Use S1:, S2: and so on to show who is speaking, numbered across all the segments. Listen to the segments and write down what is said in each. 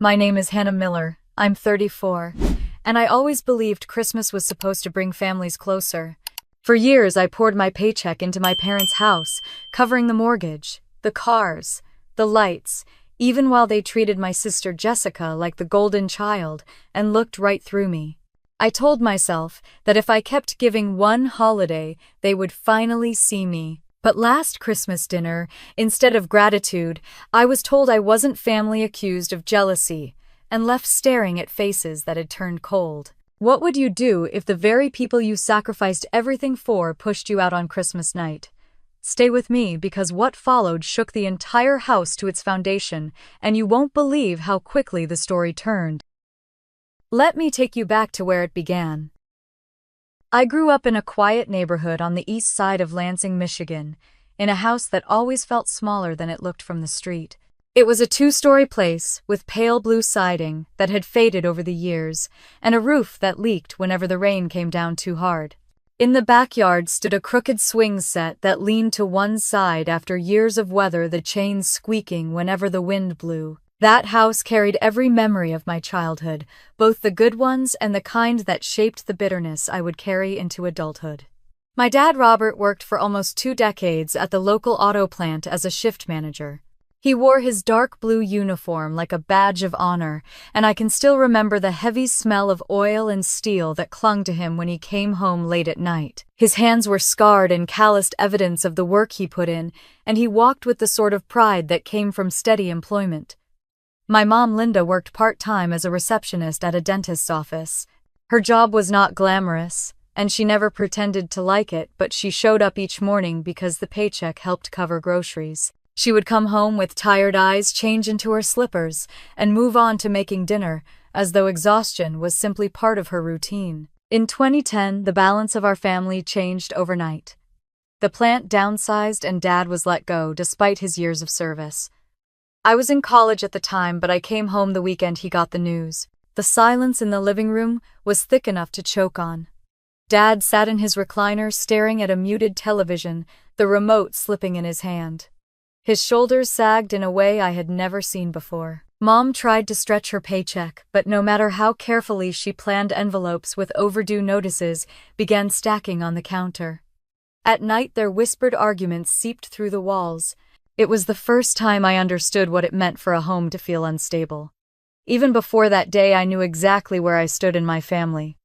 S1: My name is Hannah Miller. I'm 34, and I always believed Christmas was supposed to bring families closer. For years, I poured my paycheck into my parents' house, covering the mortgage, the cars, the lights, even while they treated my sister Jessica like the golden child and looked right through me. I told myself that if I kept giving one holiday, they would finally see me. But last Christmas dinner, instead of gratitude, I was told I wasn't family accused of jealousy and left staring at faces that had turned cold. What would you do if the very people you sacrificed everything for pushed you out on Christmas night? Stay with me because what followed shook the entire house to its foundation, and you won't believe how quickly the story turned. Let me take you back to where it began. I grew up in a quiet neighborhood on the east side of Lansing, Michigan, in a house that always felt smaller than it looked from the street. It was a two-story place with pale blue siding that had faded over the years and a roof that leaked whenever the rain came down too hard. In the backyard stood a crooked swing set that leaned to one side after years of weather, the chains squeaking whenever the wind blew. That house carried every memory of my childhood, both the good ones and the kind that shaped the bitterness I would carry into adulthood. My dad, Robert, worked for almost 2 decades at the local auto plant as a shift manager. He wore his dark blue uniform like a badge of honor, and I can still remember the heavy smell of oil and steel that clung to him when he came home late at night. His hands were scarred and calloused, evidence of the work he put in, and he walked with the sort of pride that came from steady employment. My mom, Linda, worked part-time as a receptionist at a dentist's office. Her job was not glamorous, and she never pretended to like it, but she showed up each morning because the paycheck helped cover groceries. She would come home with tired eyes, change into her slippers, and move on to making dinner, as though exhaustion was simply part of her routine. In 2010, the balance of our family changed overnight. The plant downsized and Dad was let go despite his years of service. I was in college at the time, but I came home the weekend he got the news. The silence in the living room was thick enough to choke on. Dad sat in his recliner staring at a muted television, the remote slipping in his hand. His shoulders sagged in a way I had never seen before. Mom tried to stretch her paycheck, but no matter how carefully she planned, envelopes with overdue notices began stacking on the counter. At night, their whispered arguments seeped through the walls. It was the first time I understood what it meant for a home to feel unstable. Even before that day, I knew exactly where I stood in my family.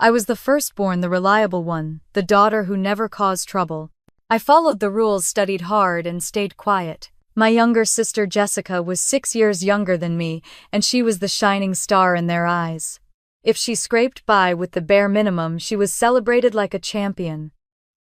S1: I was the firstborn, the reliable one, the daughter who never caused trouble. I followed the rules, studied hard, and stayed quiet. My younger sister Jessica was 6 years younger than me, and she was the shining star in their eyes. If she scraped by with the bare minimum, she was celebrated like a champion.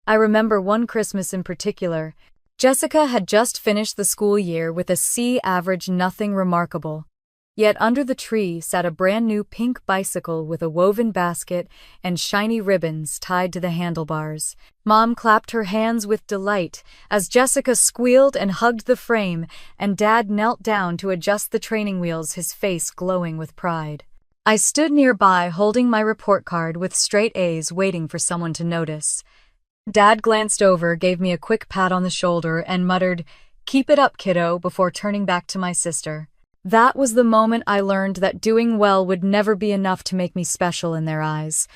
S1: I remember one Christmas in particular. Jessica had just finished the school year with a C average, nothing remarkable. Yet under the tree sat a brand new pink bicycle with a woven basket and shiny ribbons tied to the handlebars. Mom clapped her hands with delight as Jessica squealed and hugged the frame, and Dad knelt down to adjust the training wheels, his face glowing with pride. I stood nearby holding my report card with straight A's, waiting for someone to notice. Dad glanced over, gave me a quick pat on the shoulder, and muttered, "Keep it up, kiddo," before turning back to my sister. That was the moment I learned that doing well would never be enough to make me special in their eyes.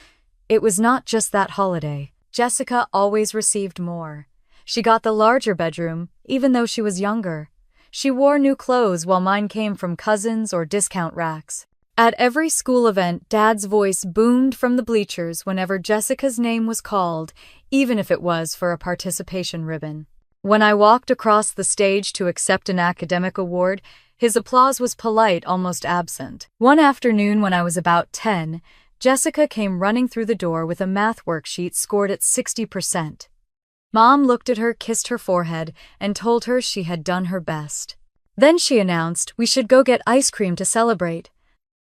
S1: It was not just that holiday. Jessica always received more. She got the larger bedroom, even though she was younger. She wore new clothes while mine came from cousins or discount racks. At every school event, Dad's voice boomed from the bleachers whenever Jessica's name was called, even if it was for a participation ribbon. When I walked across the stage to accept an academic award, his applause was polite, almost absent. One afternoon when I was about 10, Jessica came running through the door with a math worksheet scored at 60%. Mom looked at her, kissed her forehead, and told her she had done her best. Then she announced we should go get ice cream to celebrate.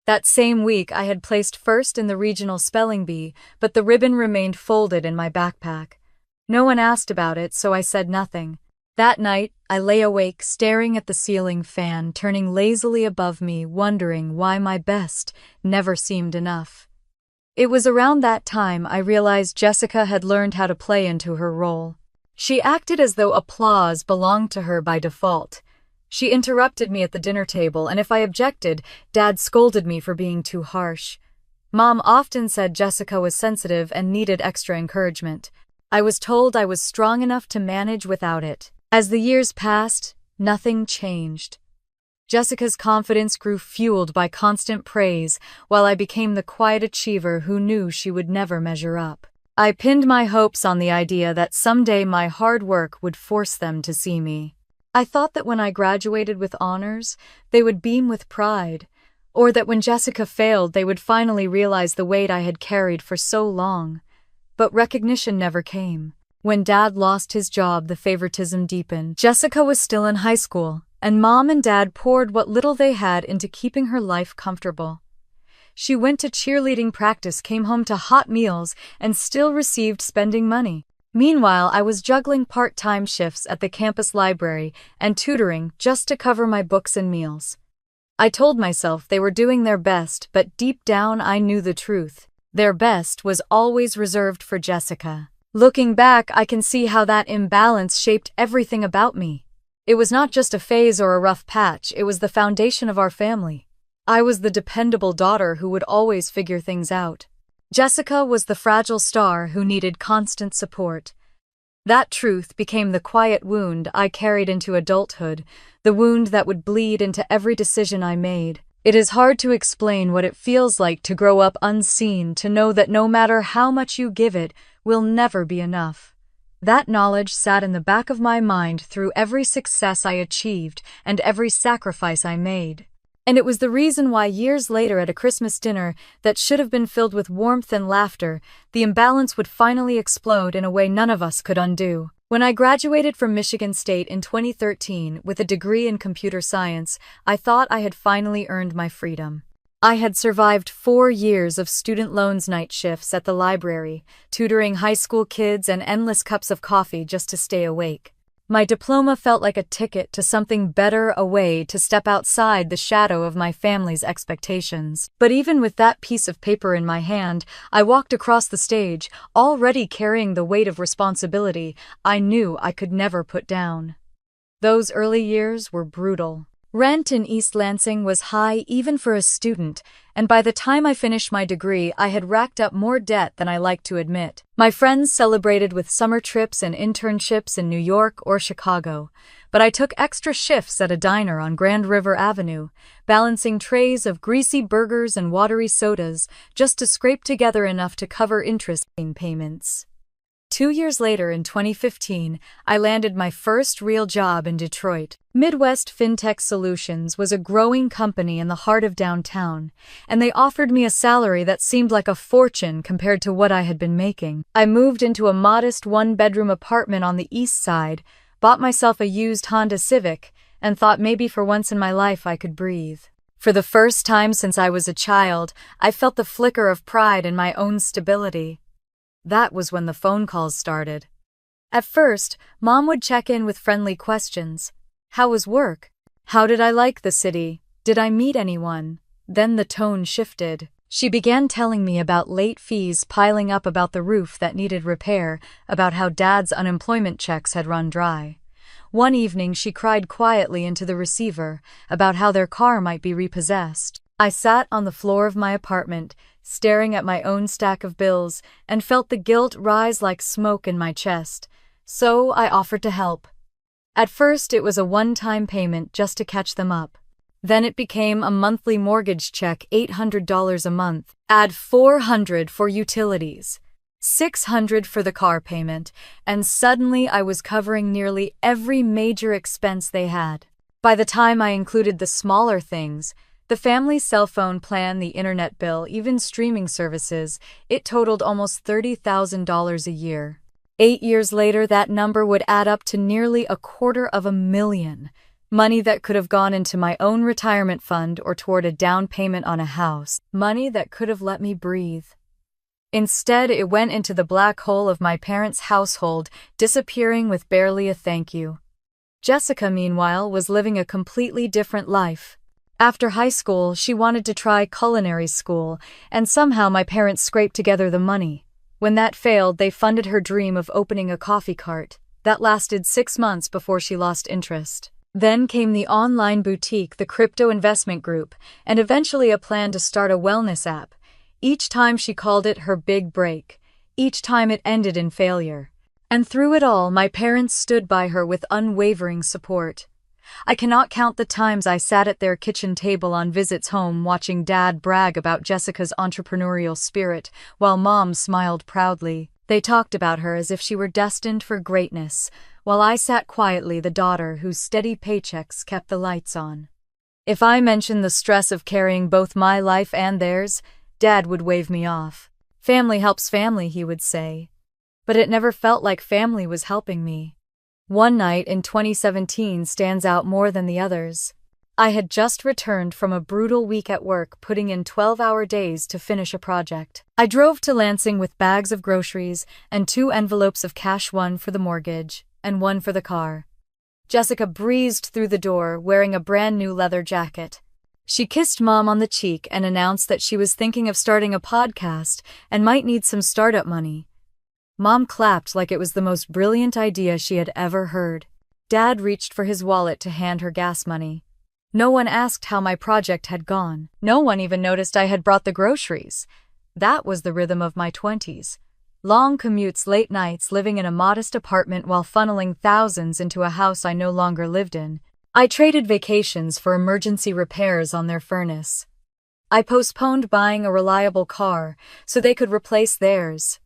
S1: That same week, I had placed first in the regional spelling bee, but the ribbon remained folded in my backpack. No one asked about it, so I said nothing. That night, I lay awake, staring at the ceiling fan turning lazily above me, wondering why my best never seemed enough. It was around that time I realized Jessica had learned how to play into her role. She acted as though applause belonged to her by default. She interrupted me at the dinner table, and if I objected, Dad scolded me for being too harsh. Mom often said Jessica was sensitive and needed extra encouragement. I was told I was strong enough to manage without it. As the years passed, nothing changed. Jessica's confidence grew fueled by constant praise, while I became the quiet achiever who knew she would never measure up. I pinned my hopes on the idea that someday my hard work would force them to see me. I thought that when I graduated with honors, they would beam with pride, or that when Jessica failed, they would finally realize the weight I had carried for so long. But recognition never came. When Dad lost his job, the favoritism deepened. Jessica was still in high school, and Mom and Dad poured what little they had into keeping her life comfortable. She went to cheerleading practice, came home to hot meals, and still received spending money. Meanwhile, I was juggling part-time shifts at the campus library and tutoring just to cover my books and meals. I told myself they were doing their best, but deep down I knew the truth. Their best was always reserved for Jessica. Looking back, I can see how that imbalance shaped everything about me. It was not just a phase or a rough patch, it was the foundation of our family. I was the dependable daughter who would always figure things out. Jessica was the fragile star who needed constant support. That truth became the quiet wound I carried into adulthood, the wound that would bleed into every decision I made. It is hard to explain what it feels like to grow up unseen, to know that no matter how much you give, it will never be enough. That knowledge sat in the back of my mind through every success I achieved and every sacrifice I made. And it was the reason why years later at a Christmas dinner that should have been filled with warmth and laughter, the imbalance would finally explode in a way none of us could undo. When I graduated from Michigan State in 2013 with a degree in computer science, I thought I had finally earned my freedom. I had survived 4 years of student loans night shifts at the library, tutoring high school kids and endless cups of coffee just to stay awake. My diploma felt like a ticket to something better, a way to step outside the shadow of my family's expectations. But even with that piece of paper in my hand, I walked across the stage, already carrying the weight of responsibility I knew I could never put down. Those early years were brutal. Rent in East Lansing was high even for a student, and by the time I finished my degree, I had racked up more debt than I liked to admit. My friends celebrated with summer trips and internships in New York or Chicago, but I took extra shifts at a diner on Grand River Avenue, balancing trays of greasy burgers and watery sodas just to scrape together enough to cover interest payments. 2 years later, in 2015, I landed my first real job in Detroit. Midwest FinTech Solutions was a growing company in the heart of downtown, and they offered me a salary that seemed like a fortune compared to what I had been making. I moved into a modest one-bedroom apartment on the east side, bought myself a used Honda Civic, and thought maybe for once in my life I could breathe. For the first time since I was a child, I felt the flicker of pride in my own stability. That was when the phone calls started. At first, Mom would check in with friendly questions. How was work? How did I like the city? Did I meet anyone? Then the tone shifted. She began telling me about late fees piling up, about the roof that needed repair, about how Dad's unemployment checks had run dry. One evening she cried quietly into the receiver about how their car might be repossessed. I sat on the floor of my apartment, staring at my own stack of bills, and felt the guilt rise like smoke in my chest. So I offered to help. At first it was a one-time payment just to catch them up. Then it became a monthly mortgage check, $800 a month. Add $400 for utilities, $600 for the car payment, and suddenly I was covering nearly every major expense they had. By the time I included the smaller things, the family cell phone plan, the internet bill, even streaming services, it totaled almost $30,000 a year. 8 years later, that number would add up to nearly $250,000, money that could have gone into my own retirement fund or toward a down payment on a house, money that could have let me breathe. Instead, it went into the black hole of my parents' household, disappearing with barely a thank you. Jessica, meanwhile, was living a completely different life. After high school, she wanted to try culinary school, and somehow my parents scraped together the money. When that failed, they funded her dream of opening a coffee cart. That lasted 6 months before she lost interest. Then came the online boutique, the crypto investment group, and eventually a plan to start a wellness app. Each time she called it her big break. Each time it ended in failure. And through it all, my parents stood by her with unwavering support. I cannot count the times I sat at their kitchen table on visits home watching Dad brag about Jessica's entrepreneurial spirit, while Mom smiled proudly. They talked about her as if she were destined for greatness, while I sat quietly, the daughter whose steady paychecks kept the lights on. If I mentioned the stress of carrying both my life and theirs, Dad would wave me off. Family helps family, he would say. But it never felt like family was helping me. One night in 2017 stands out more than the others. I had just returned from a brutal week at work, putting in 12-hour days to finish a project. I drove to Lansing with bags of groceries and 2 envelopes of cash, one for the mortgage and one for the car. Jessica breezed through the door wearing a brand new leather jacket. She kissed Mom on the cheek and announced that she was thinking of starting a podcast and might need some startup money. Mom clapped like it was the most brilliant idea she had ever heard. Dad reached for his wallet to hand her gas money. No one asked how my project had gone. No one even noticed I had brought the groceries. That was the rhythm of my 20s. Long commutes, late nights, living in a modest apartment while funneling thousands into a house I no longer lived in. I traded vacations for emergency repairs on their furnace. I postponed buying a reliable car so they could replace theirs.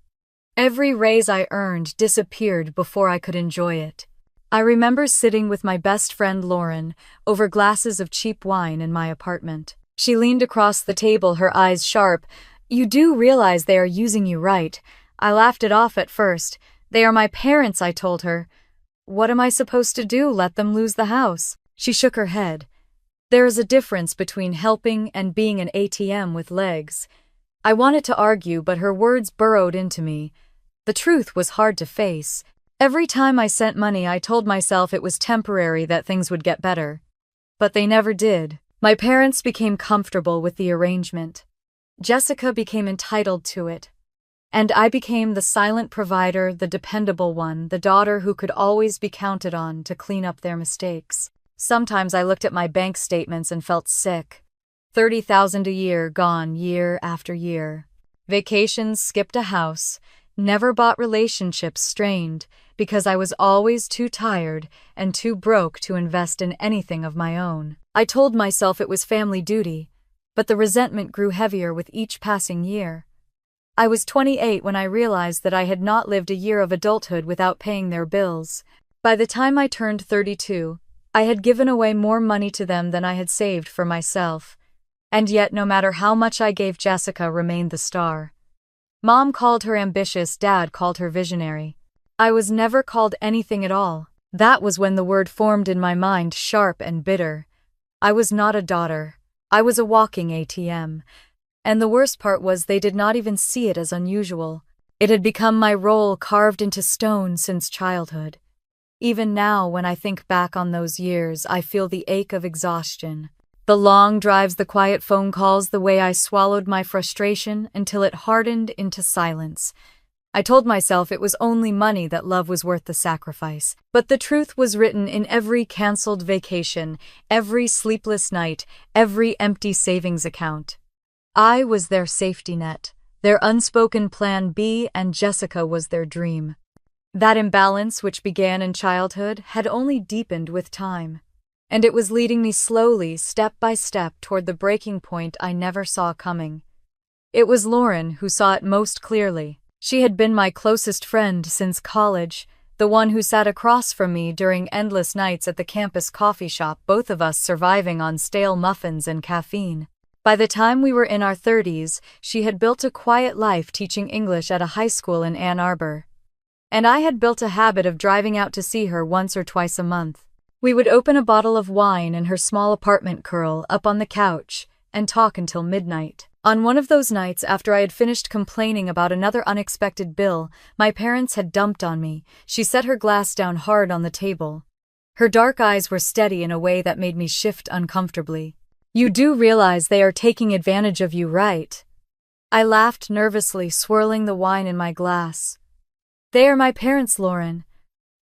S1: Every raise I earned disappeared before I could enjoy it. I remember sitting with my best friend Lauren over glasses of cheap wine in my apartment. She leaned across the table, her eyes sharp. "You do realize they are using you, right?" I laughed it off at first. "They are my parents," I told her. "What am I supposed to do, let them lose the house?" She shook her head. "There is a difference between helping and being an ATM with legs." I wanted to argue, but her words burrowed into me. The truth was hard to face. Every time I sent money, I told myself it was temporary, that things would get better. But they never did. My parents became comfortable with the arrangement. Jessica became entitled to it. And I became the silent provider, the dependable one, the daughter who could always be counted on to clean up their mistakes. Sometimes I looked at my bank statements and felt sick. $30,000 a year gone year after year. Vacations skipped, a house. Never bought, relationships strained, because I was always too tired and too broke to invest in anything of my own. I told myself it was family duty, but the resentment grew heavier with each passing year. I was 28 when I realized that I had not lived a year of adulthood without paying their bills. By the time I turned 32, I had given away more money to them than I had saved for myself. And yet, no matter how much I gave, Jessica remained the star. Mom called her ambitious, Dad called her visionary. I was never called anything at all. That was when the word formed in my mind, sharp and bitter. I was not a daughter. I was a walking ATM. And the worst part was they did not even see it as unusual. It had become my role, carved into stone since childhood. Even now, when I think back on those years, I feel the ache of exhaustion. The long drives, the quiet phone calls, the way I swallowed my frustration until it hardened into silence. I told myself it was only money, that love was worth the sacrifice. But the truth was written in every canceled vacation, every sleepless night, every empty savings account. I was their safety net, their unspoken plan B, and Jessica was their dream. That imbalance, which began in childhood, had only deepened with time. And it was leading me slowly, step by step, toward the breaking point I never saw coming. It was Lauren who saw it most clearly. She had been my closest friend since college, the one who sat across from me during endless nights at the campus coffee shop, both of us surviving on stale muffins and caffeine. By the time we were in our 30s, she had built a quiet life teaching English at a high school in Ann Arbor. And I had built a habit of driving out to see her once or twice a month. We would open a bottle of wine in her small apartment, curl up on the couch, and talk until midnight. On one of those nights, after I had finished complaining about another unexpected bill my parents had dumped on me, she set her glass down hard on the table. Her dark eyes were steady in a way that made me shift uncomfortably. "You do realize they are taking advantage of you, right?" I laughed nervously, swirling the wine in my glass. "They are my parents, Lauren.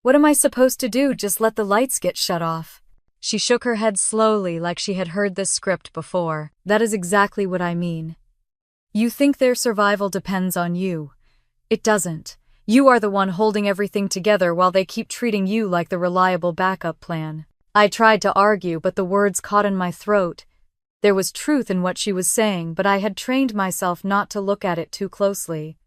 S1: What am I supposed to do, just let the lights get shut off?" She shook her head slowly like she had heard this script before. That is exactly what I mean. You think their survival depends on you. It doesn't. You are the one holding everything together while they keep treating you like the reliable backup plan. I tried to argue, but the words caught in my throat. There was truth in what she was saying, but I had trained myself not to look at it too closely.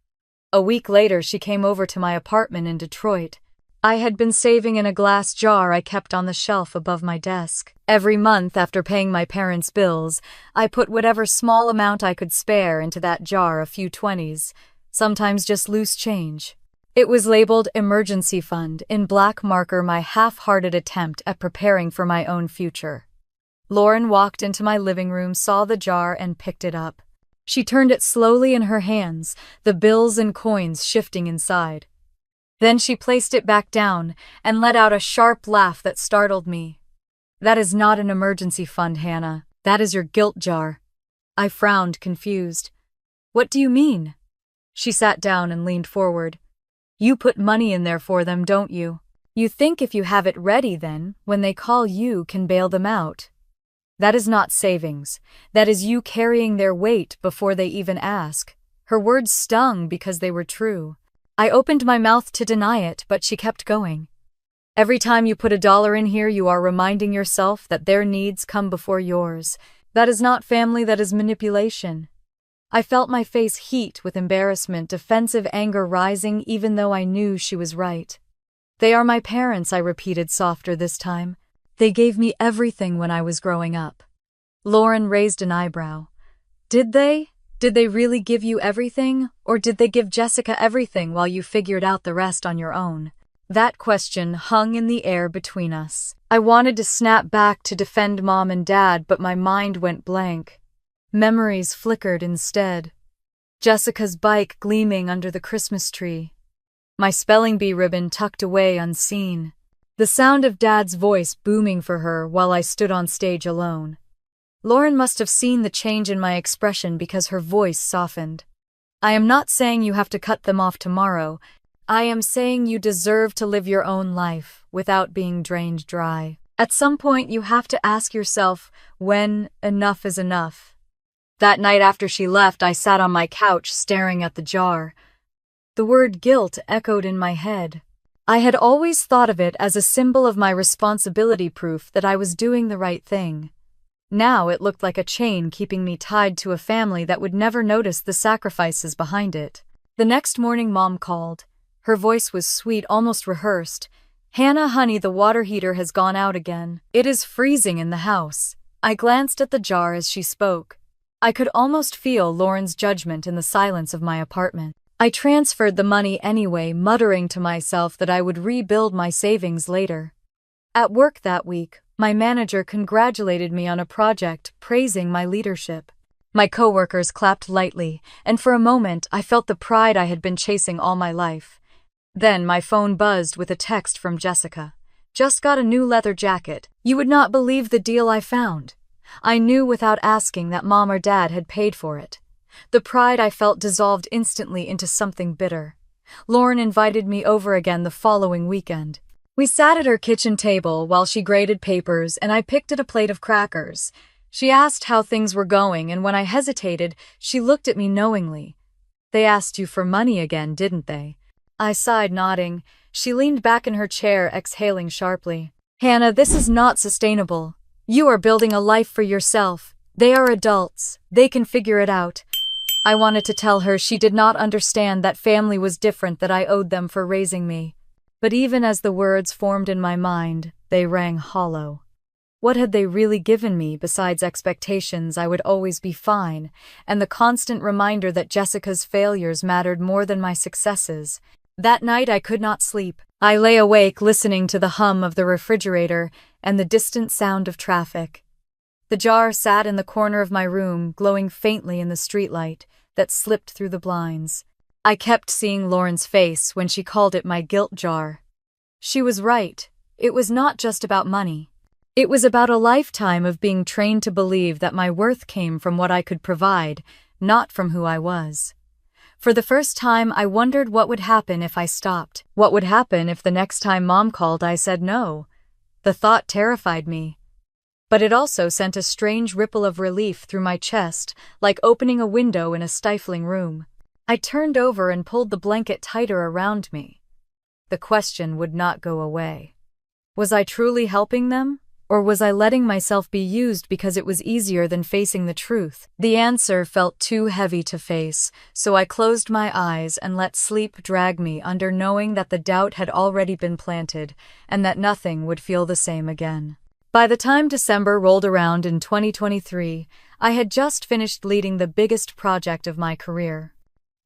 S1: A week later, she came over to my apartment in Detroit. I had been saving in a glass jar I kept on the shelf above my desk. Every month after paying my parents' bills, I put whatever small amount I could spare into that jar, a few 20s, sometimes just loose change. It was labeled emergency fund, in black marker, my half-hearted attempt at preparing for my own future. Lauren walked into my living room, saw the jar, and picked it up. She turned it slowly in her hands, the bills and coins shifting inside. Then she placed it back down and let out a sharp laugh that startled me. That is not an emergency fund, Hannah. That is your guilt jar. I frowned, confused. What do you mean? She sat down and leaned forward. You put money in there for them, don't you? You think if you have it ready, then, when they call, you can bail them out. That is not savings. That is you carrying their weight before they even ask. Her words stung because they were true. I opened my mouth to deny it, but she kept going. Every time you put $1 in here, you are reminding yourself that their needs come before yours. That is not family, that is manipulation. I felt my face heat with embarrassment, defensive anger rising, even though I knew she was right. They are my parents, I repeated softer this time. They gave me everything when I was growing up. Lauren raised an eyebrow. Did they? Did they really give you everything, or did they give Jessica everything while you figured out the rest on your own? That question hung in the air between us. I wanted to snap back to defend Mom and Dad, but my mind went blank. Memories flickered instead. Jessica's bike gleaming under the Christmas tree. My spelling bee ribbon tucked away unseen. The sound of Dad's voice booming for her while I stood on stage alone. Lauren must have seen the change in my expression because her voice softened. I am not saying you have to cut them off tomorrow. I am saying you deserve to live your own life without being drained dry. At some point, you have to ask yourself when enough is enough. That night after she left, I sat on my couch staring at the jar. The word guilt echoed in my head. I had always thought of it as a symbol of my responsibility, proof that I was doing the right thing. Now it looked like a chain keeping me tied to a family that would never notice the sacrifices behind it. The next morning, Mom called. Her voice was sweet, almost rehearsed. Hannah, honey, the water heater has gone out again. It is freezing in the house. I glanced at the jar as she spoke. I could almost feel Lauren's judgment in the silence of my apartment. I transferred the money anyway, muttering to myself that I would rebuild my savings later. At work that week, my manager congratulated me on a project, praising my leadership. My coworkers clapped lightly, and for a moment I felt the pride I had been chasing all my life. Then my phone buzzed with a text from Jessica. Just got a new leather jacket. You would not believe the deal I found. I knew without asking that Mom or Dad had paid for it. The pride I felt dissolved instantly into something bitter. Lauren invited me over again the following weekend. We sat at her kitchen table while she graded papers, and I picked at a plate of crackers. She asked how things were going, and when I hesitated, she looked at me knowingly. They asked you for money again, didn't they? I sighed, nodding. She leaned back in her chair, exhaling sharply. Hannah, this is not sustainable. You are building a life for yourself. They are adults. They can figure it out. I wanted to tell her she did not understand that family was different, that I owed them for raising me. But even as the words formed in my mind, they rang hollow. What had they really given me besides expectations I would always be fine, and the constant reminder that Jessica's failures mattered more than my successes? That night I could not sleep. I lay awake listening to the hum of the refrigerator and the distant sound of traffic. The jar sat in the corner of my room, glowing faintly in the streetlight that slipped through the blinds. I kept seeing Lauren's face when she called it my guilt jar. She was right. It was not just about money. It was about a lifetime of being trained to believe that my worth came from what I could provide, not from who I was. For the first time, I wondered what would happen if I stopped. What would happen if the next time Mom called I said no? The thought terrified me. but it also sent a strange ripple of relief through my chest, like opening a window in a stifling room. I turned over and pulled the blanket tighter around me. The question would not go away. Was I truly helping them? Or was I letting myself be used because it was easier than facing the truth? The answer felt too heavy to face, so I closed my eyes and let sleep drag me under, knowing that the doubt had already been planted and that nothing would feel the same again. By the time December rolled around in 2023, I had just finished leading the biggest project of my career.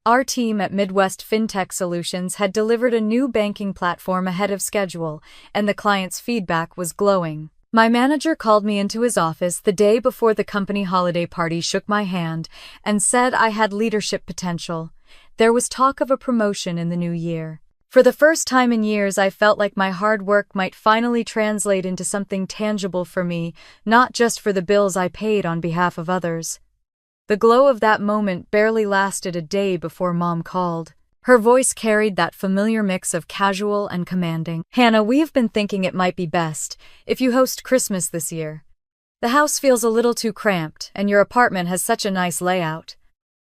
S1: Our team at Midwest FinTech Solutions had delivered a new banking platform ahead of schedule, and the client's feedback was glowing. My manager called me into his office the day before the company holiday party, shook my hand, and said I had leadership potential. There was talk of a promotion in the new year. For the first time in years, I felt like my hard work might finally translate into something tangible for me, not just for the bills I paid on behalf of others. The glow of that moment barely lasted a day before Mom called. Her voice carried that familiar mix of casual and commanding. "Hannah, we have been thinking it might be best if you host Christmas this year. The house feels a little too cramped, and your apartment has such a nice layout."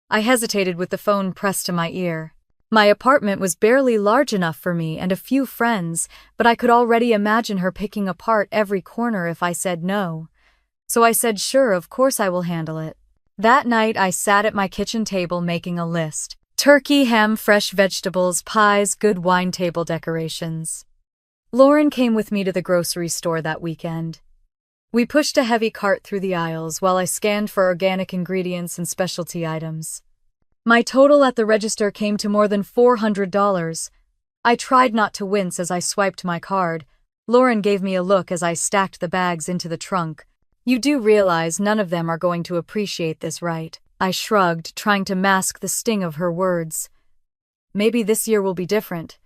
S1: I hesitated with the phone pressed to my ear. My apartment was barely large enough for me and a few friends, but I could already imagine her picking apart every corner if I said no. So I said, "Sure, of course I will handle it." That night I sat at my kitchen table making a list. Turkey, ham, fresh vegetables, pies, good wine, table decorations. Lauren came with me to the grocery store that weekend. We pushed a heavy cart through the aisles while I scanned for organic ingredients and specialty items. My total at the register came to more than $400. I tried not to wince as I swiped my card. Lauren gave me a look as I stacked the bags into the trunk. "You do realize none of them are going to appreciate this, right?" I shrugged, trying to mask the sting of her words. "Maybe this year will be different.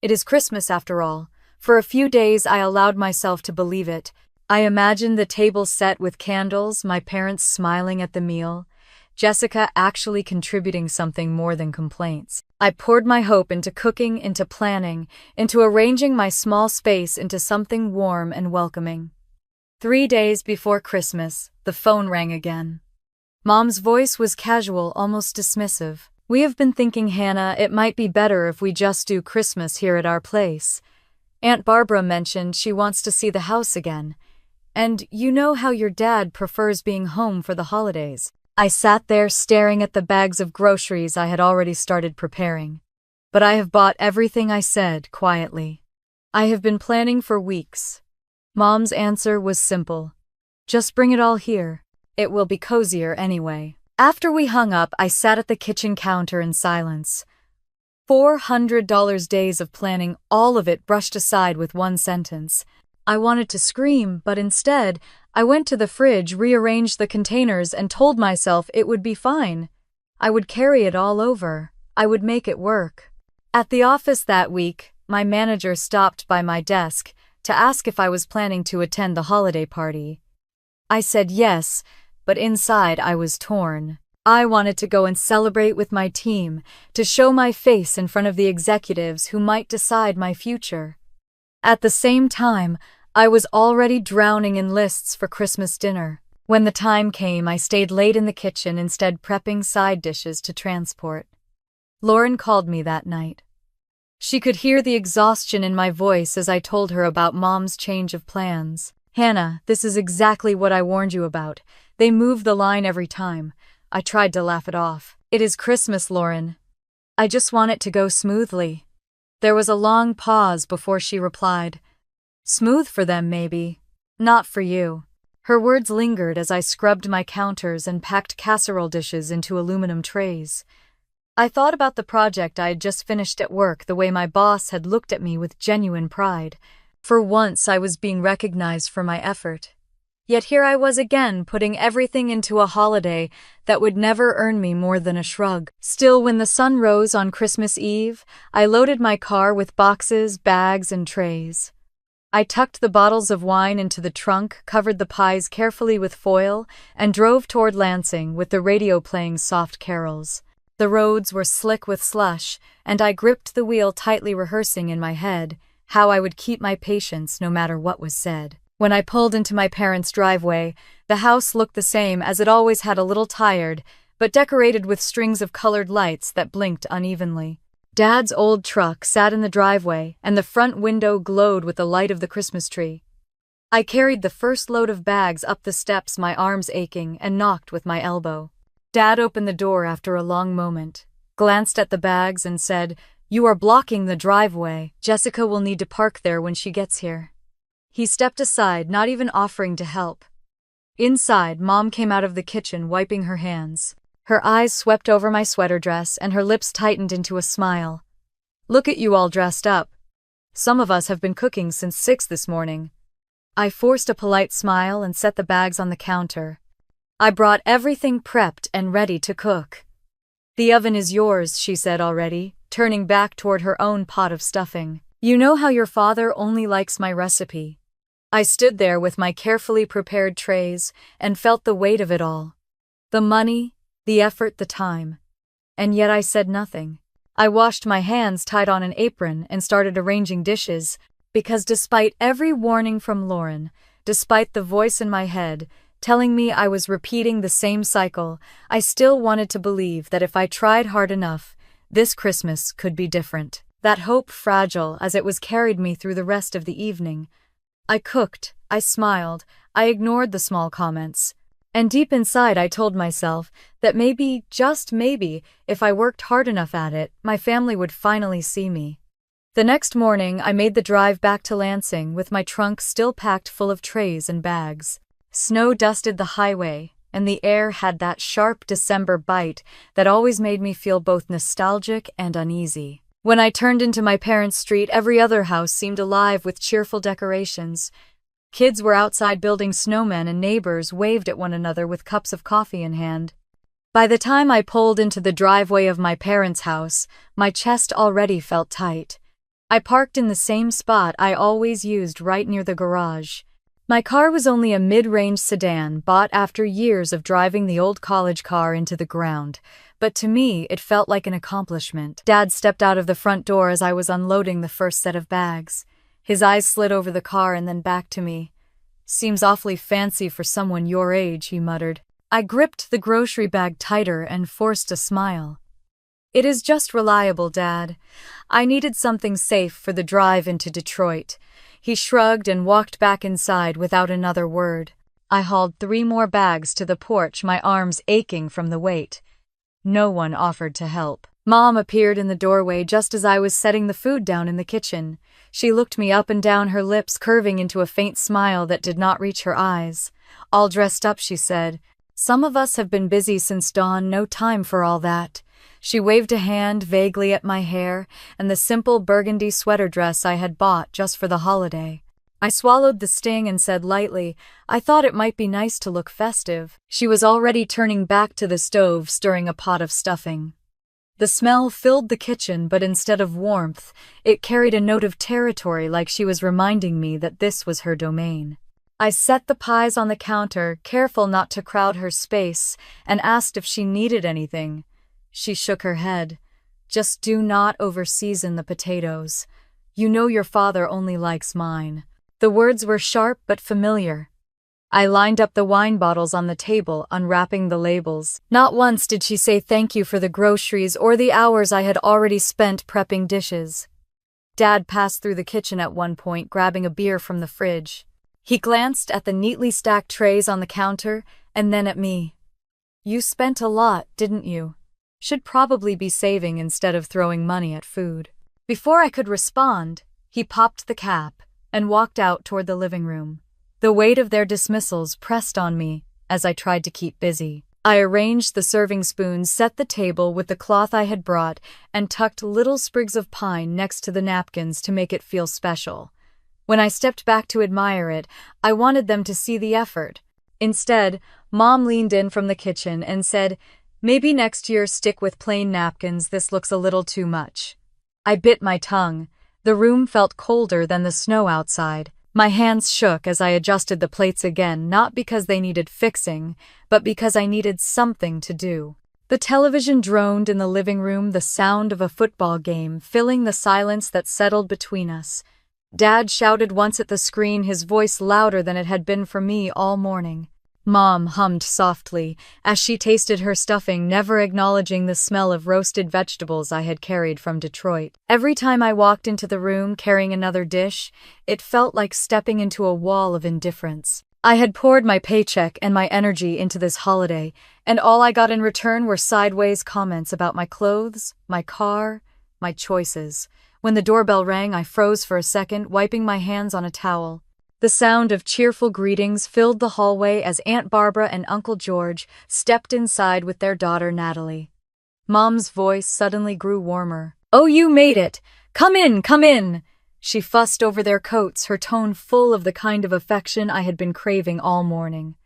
S1: It is Christmas after all." For a few days I allowed myself to believe it. I imagined the table set with candles, my parents smiling at the meal, Jessica actually contributing something more than complaints. I poured my hope into cooking, into planning, into arranging my small space into something warm and welcoming. 3 days before Christmas, the phone rang again. Mom's voice was casual, almost dismissive. "We have been thinking, Hannah, it might be better if we just do Christmas here at our place. Aunt Barbara mentioned she wants to see the house again. And you know how your dad prefers being home for the holidays." I sat there staring at the bags of groceries I had already started preparing. "But I have bought everything," I said quietly. "I have been planning for weeks." Mom's answer was simple. "Just bring it all here. It will be cozier anyway." After we hung up, I sat at the kitchen counter in silence. $400 days of planning, all of it brushed aside with one sentence. I wanted to scream, but instead, I went to the fridge, rearranged the containers, and told myself it would be fine. I would carry it all over. I would make it work. At the office that week, my manager stopped by my desk to ask if I was planning to attend the holiday party. I said yes, but inside I was torn. I wanted to go and celebrate with my team, to show my face in front of the executives who might decide my future. At the same time, I was already drowning in lists for Christmas dinner. When the time came, I stayed late in the kitchen, instead prepping side dishes to transport. Lauren called me that night. She could hear the exhaustion in my voice as I told her about Mom's change of plans. "Hannah, this is exactly what I warned you about. They move the line every time." I tried to laugh it off. "It is Christmas, Lauren. I just want it to go smoothly." There was a long pause before she replied. "Smooth for them, maybe. Not for you." Her words lingered as I scrubbed my counters and packed casserole dishes into aluminum trays. I thought about the project I had just finished at work, the way my boss had looked at me with genuine pride. For once, I was being recognized for my effort. Yet here I was again, putting everything into a holiday that would never earn me more than a shrug. Still, when the sun rose on Christmas Eve, I loaded my car with boxes, bags, and trays. I tucked the bottles of wine into the trunk, covered the pies carefully with foil, and drove toward Lansing with the radio playing soft carols. The roads were slick with slush, and I gripped the wheel tightly, rehearsing in my head how I would keep my patience no matter what was said. When I pulled into my parents' driveway, the house looked the same as it always had, a little tired, but decorated with strings of colored lights that blinked unevenly. Dad's old truck sat in the driveway, and the front window glowed with the light of the Christmas tree. I carried the first load of bags up the steps, my arms aching, and knocked with my elbow. Dad opened the door after a long moment, glanced at the bags, and said, "You are blocking the driveway. Jessica will need to park there when she gets here." He stepped aside, not even offering to help. Inside, Mom came out of the kitchen, wiping her hands. Her eyes swept over my sweater dress, and her lips tightened into a smile. "Look at you all dressed up. Some of us have been cooking since 6 this morning." I forced a polite smile and set the bags on the counter. "I brought everything prepped and ready to cook." "The oven is yours," she said already, turning back toward her own pot of stuffing. "You know how your father only likes my recipe." I stood there with my carefully prepared trays and felt the weight of it all. The money, the effort, the time. And yet I said nothing. I washed my hands, tied on an apron, and started arranging dishes, because despite every warning from Lauren, despite the voice in my head telling me I was repeating the same cycle, I still wanted to believe that if I tried hard enough, this Christmas could be different. That hope, fragile as it was, carried me through the rest of the evening. I cooked, I smiled, I ignored the small comments. And deep inside I told myself that maybe, just maybe, if I worked hard enough at it, my family would finally see me. The next morning I made the drive back to Lansing with my trunk still packed full of trays and bags. Snow dusted the highway, and the air had that sharp December bite that always made me feel both nostalgic and uneasy. When I turned into my parents' street, every other house seemed alive with cheerful decorations. Kids were outside building snowmen, and neighbors waved at one another with cups of coffee in hand. By the time I pulled into the driveway of my parents' house, my chest already felt tight. I parked in the same spot I always used, right near the garage. My car was only a mid-range sedan bought after years of driving the old college car into the ground, but to me it felt like an accomplishment. Dad stepped out of the front door as I was unloading the first set of bags. His eyes slid over the car and then back to me. "Seems awfully fancy for someone your age," he muttered. I gripped the grocery bag tighter and forced a smile. "It is just reliable, Dad. I needed something safe for the drive into Detroit." He shrugged and walked back inside without another word. I hauled 3 more bags to the porch, my arms aching from the weight. No one offered to help. Mom appeared in the doorway just as I was setting the food down in the kitchen. She looked me up and down, her lips curving into a faint smile that did not reach her eyes. "All dressed up," she said. "Some of us have been busy since dawn, no time for all that." She waved a hand vaguely at my hair and the simple burgundy sweater dress I had bought just for the holiday. I swallowed the sting and said lightly, "I thought it might be nice to look festive." She was already turning back to the stove, stirring a pot of stuffing. The smell filled the kitchen, but instead of warmth, it carried a note of territory, like she was reminding me that this was her domain. I set the pies on the counter, careful not to crowd her space, and asked if she needed anything. She shook her head. "Just do not over-season the potatoes. You know your father only likes mine." The words were sharp but familiar. I lined up the wine bottles on the table, unwrapping the labels. Not once did she say thank you for the groceries or the hours I had already spent prepping dishes. Dad passed through the kitchen at one point, grabbing a beer from the fridge. He glanced at the neatly stacked trays on the counter and then at me. "You spent a lot, didn't you? Should probably be saving instead of throwing money at food." Before I could respond, he popped the cap and walked out toward the living room. The weight of their dismissals pressed on me as I tried to keep busy. I arranged the serving spoons, set the table with the cloth I had brought, and tucked little sprigs of pine next to the napkins to make it feel special. When I stepped back to admire it, I wanted them to see the effort. Instead, Mom leaned in from the kitchen and said, "Maybe next year stick with plain napkins, this looks a little too much." I bit my tongue. The room felt colder than the snow outside. My hands shook as I adjusted the plates again, not because they needed fixing, but because I needed something to do. The television droned in the living room, the sound of a football game filling the silence that settled between us. Dad shouted once at the screen, his voice louder than it had been for me all morning. Mom hummed softly as she tasted her stuffing, never acknowledging the smell of roasted vegetables I had carried from Detroit. Every time I walked into the room carrying another dish, it felt like stepping into a wall of indifference. I had poured my paycheck and my energy into this holiday, and all I got in return were sideways comments about my clothes, my car, my choices. When the doorbell rang, I froze for a second, wiping my hands on a towel. The sound of cheerful greetings filled the hallway as Aunt Barbara and Uncle George stepped inside with their daughter Natalie. Mom's voice suddenly grew warmer. "Oh, you made it! Come in, come in!" She fussed over their coats, her tone full of the kind of affection I had been craving all morning.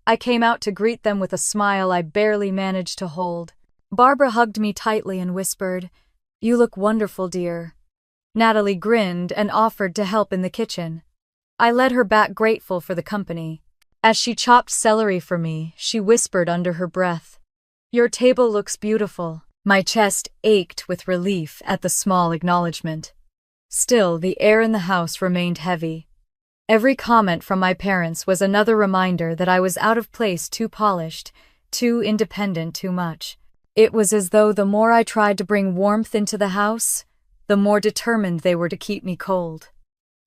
S1: I came out to greet them with a smile I barely managed to hold. Barbara hugged me tightly and whispered, "You look wonderful, dear." Natalie grinned and offered to help in the kitchen. I led her back, grateful for the company. As she chopped celery for me, she whispered under her breath, "Your table looks beautiful." My chest ached with relief at the small acknowledgement. Still, the air in the house remained heavy. Every comment from my parents was another reminder that I was out of place, too polished, too independent, too much. It was as though the more I tried to bring warmth into the house, the more determined they were to keep me cold.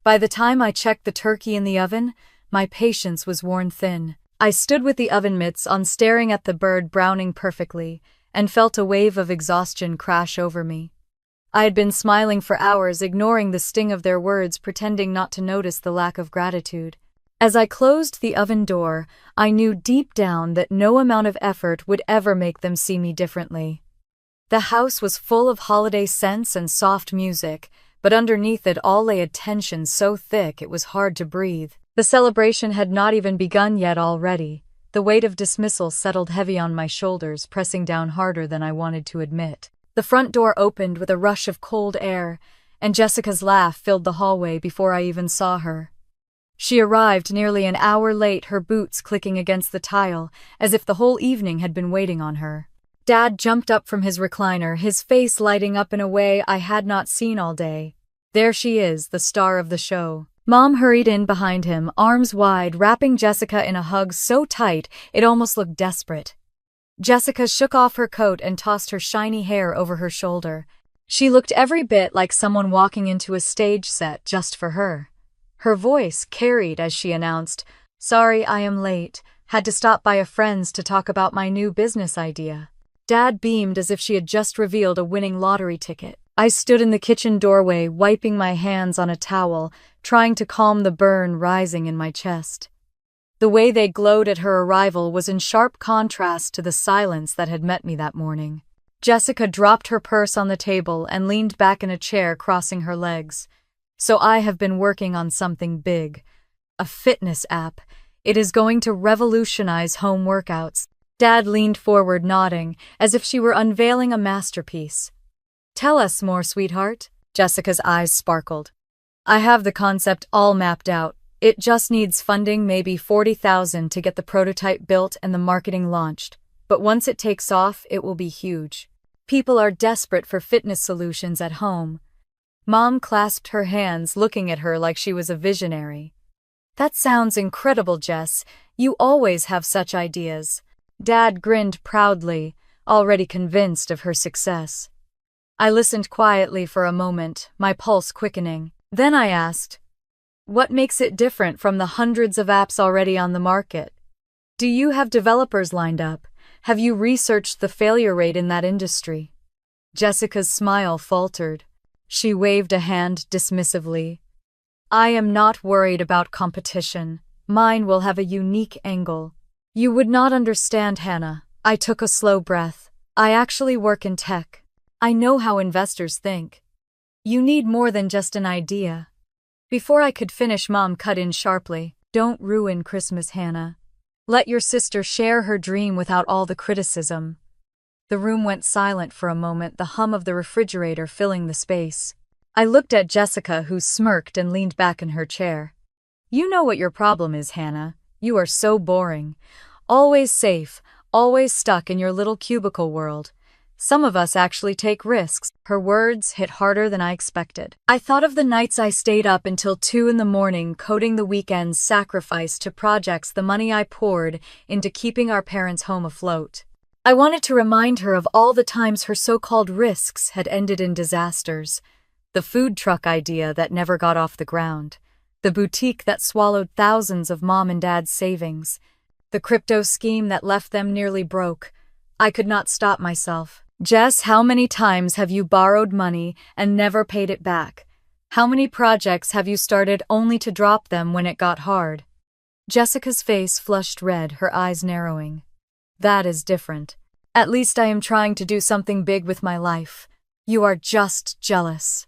S1: By the time I checked the turkey in the oven, my patience was worn thin. I stood with the oven mitts on, staring at the bird browning perfectly, and felt a wave of exhaustion crash over me. I had been smiling for hours, ignoring the sting of their words, pretending not to notice the lack of gratitude. As I closed the oven door, I knew deep down that no amount of effort would ever make them see me differently. The house was full of holiday scents and soft music, but underneath it all lay a tension so thick it was hard to breathe. The celebration had not even begun yet already. The weight of dismissal settled heavy on my shoulders, pressing down harder than I wanted to admit. The front door opened with a rush of cold air, and Jessica's laugh filled the hallway before I even saw her. She arrived nearly an hour late, her boots clicking against the tile, as if the whole evening had been waiting on her. Dad jumped up from his recliner, his face lighting up in a way I had not seen all day. "There she is, the star of the show." Mom hurried in behind him, arms wide, wrapping Jessica in a hug so tight it almost looked desperate. Jessica shook off her coat and tossed her shiny hair over her shoulder. She looked every bit like someone walking into a stage set just for her. Her voice carried as she announced, "Sorry I am late. Had to stop by a friend's to talk about my new business idea." Dad beamed as if she had just revealed a winning lottery ticket. I stood in the kitchen doorway, wiping my hands on a towel, trying to calm the burn rising in my chest. The way they glowed at her arrival was in sharp contrast to the silence that had met me that morning. Jessica dropped her purse on the table and leaned back in a chair, crossing her legs. "So I have been working on something big. A fitness app. It is going to revolutionize home workouts." Dad leaned forward, nodding, as if she were unveiling a masterpiece. "Tell us more, sweetheart." Jessica's eyes sparkled. "I have the concept all mapped out. It just needs funding, maybe $40,000 to get the prototype built and the marketing launched. But once it takes off, it will be huge. People are desperate for fitness solutions at home." Mom clasped her hands, looking at her like she was a visionary. "That sounds incredible, Jess. You always have such ideas." Dad grinned proudly, already convinced of her success. I listened quietly for a moment, my pulse quickening. Then I asked, "What makes it different from the hundreds of apps already on the market? Do you have developers lined up? Have you researched the failure rate in that industry?" Jessica's smile faltered. She waved a hand dismissively. "I am not worried about competition. Mine will have a unique angle. You would not understand, Hannah." I took a slow breath. "I actually work in tech. I know how investors think. You need more than just an idea." Before I could finish, Mom cut in sharply. "Don't ruin Christmas, Hannah. Let your sister share her dream without all the criticism." The room went silent for a moment, the hum of the refrigerator filling the space. I looked at Jessica, who smirked and leaned back in her chair. "You know what your problem is, Hannah. You are so boring. Always safe, always stuck in your little cubicle world. Some of us actually take risks. Her words hit harder than I expected. I thought of the nights I stayed up until 2 in the morning coding the weekend's sacrifice to projects, the money I poured into keeping our parents' home afloat. I wanted to remind her of all the times her so-called risks had ended in disasters. The food truck idea that never got off the ground. The boutique that swallowed thousands of mom and dad's savings. The crypto scheme that left them nearly broke. I could not stop myself. Jess, how many times have you borrowed money and never paid it back? How many projects have you started only to drop them when it got hard? Jessica's face flushed red, her eyes narrowing. That is different. At least I am trying to do something big with my life. You are just jealous.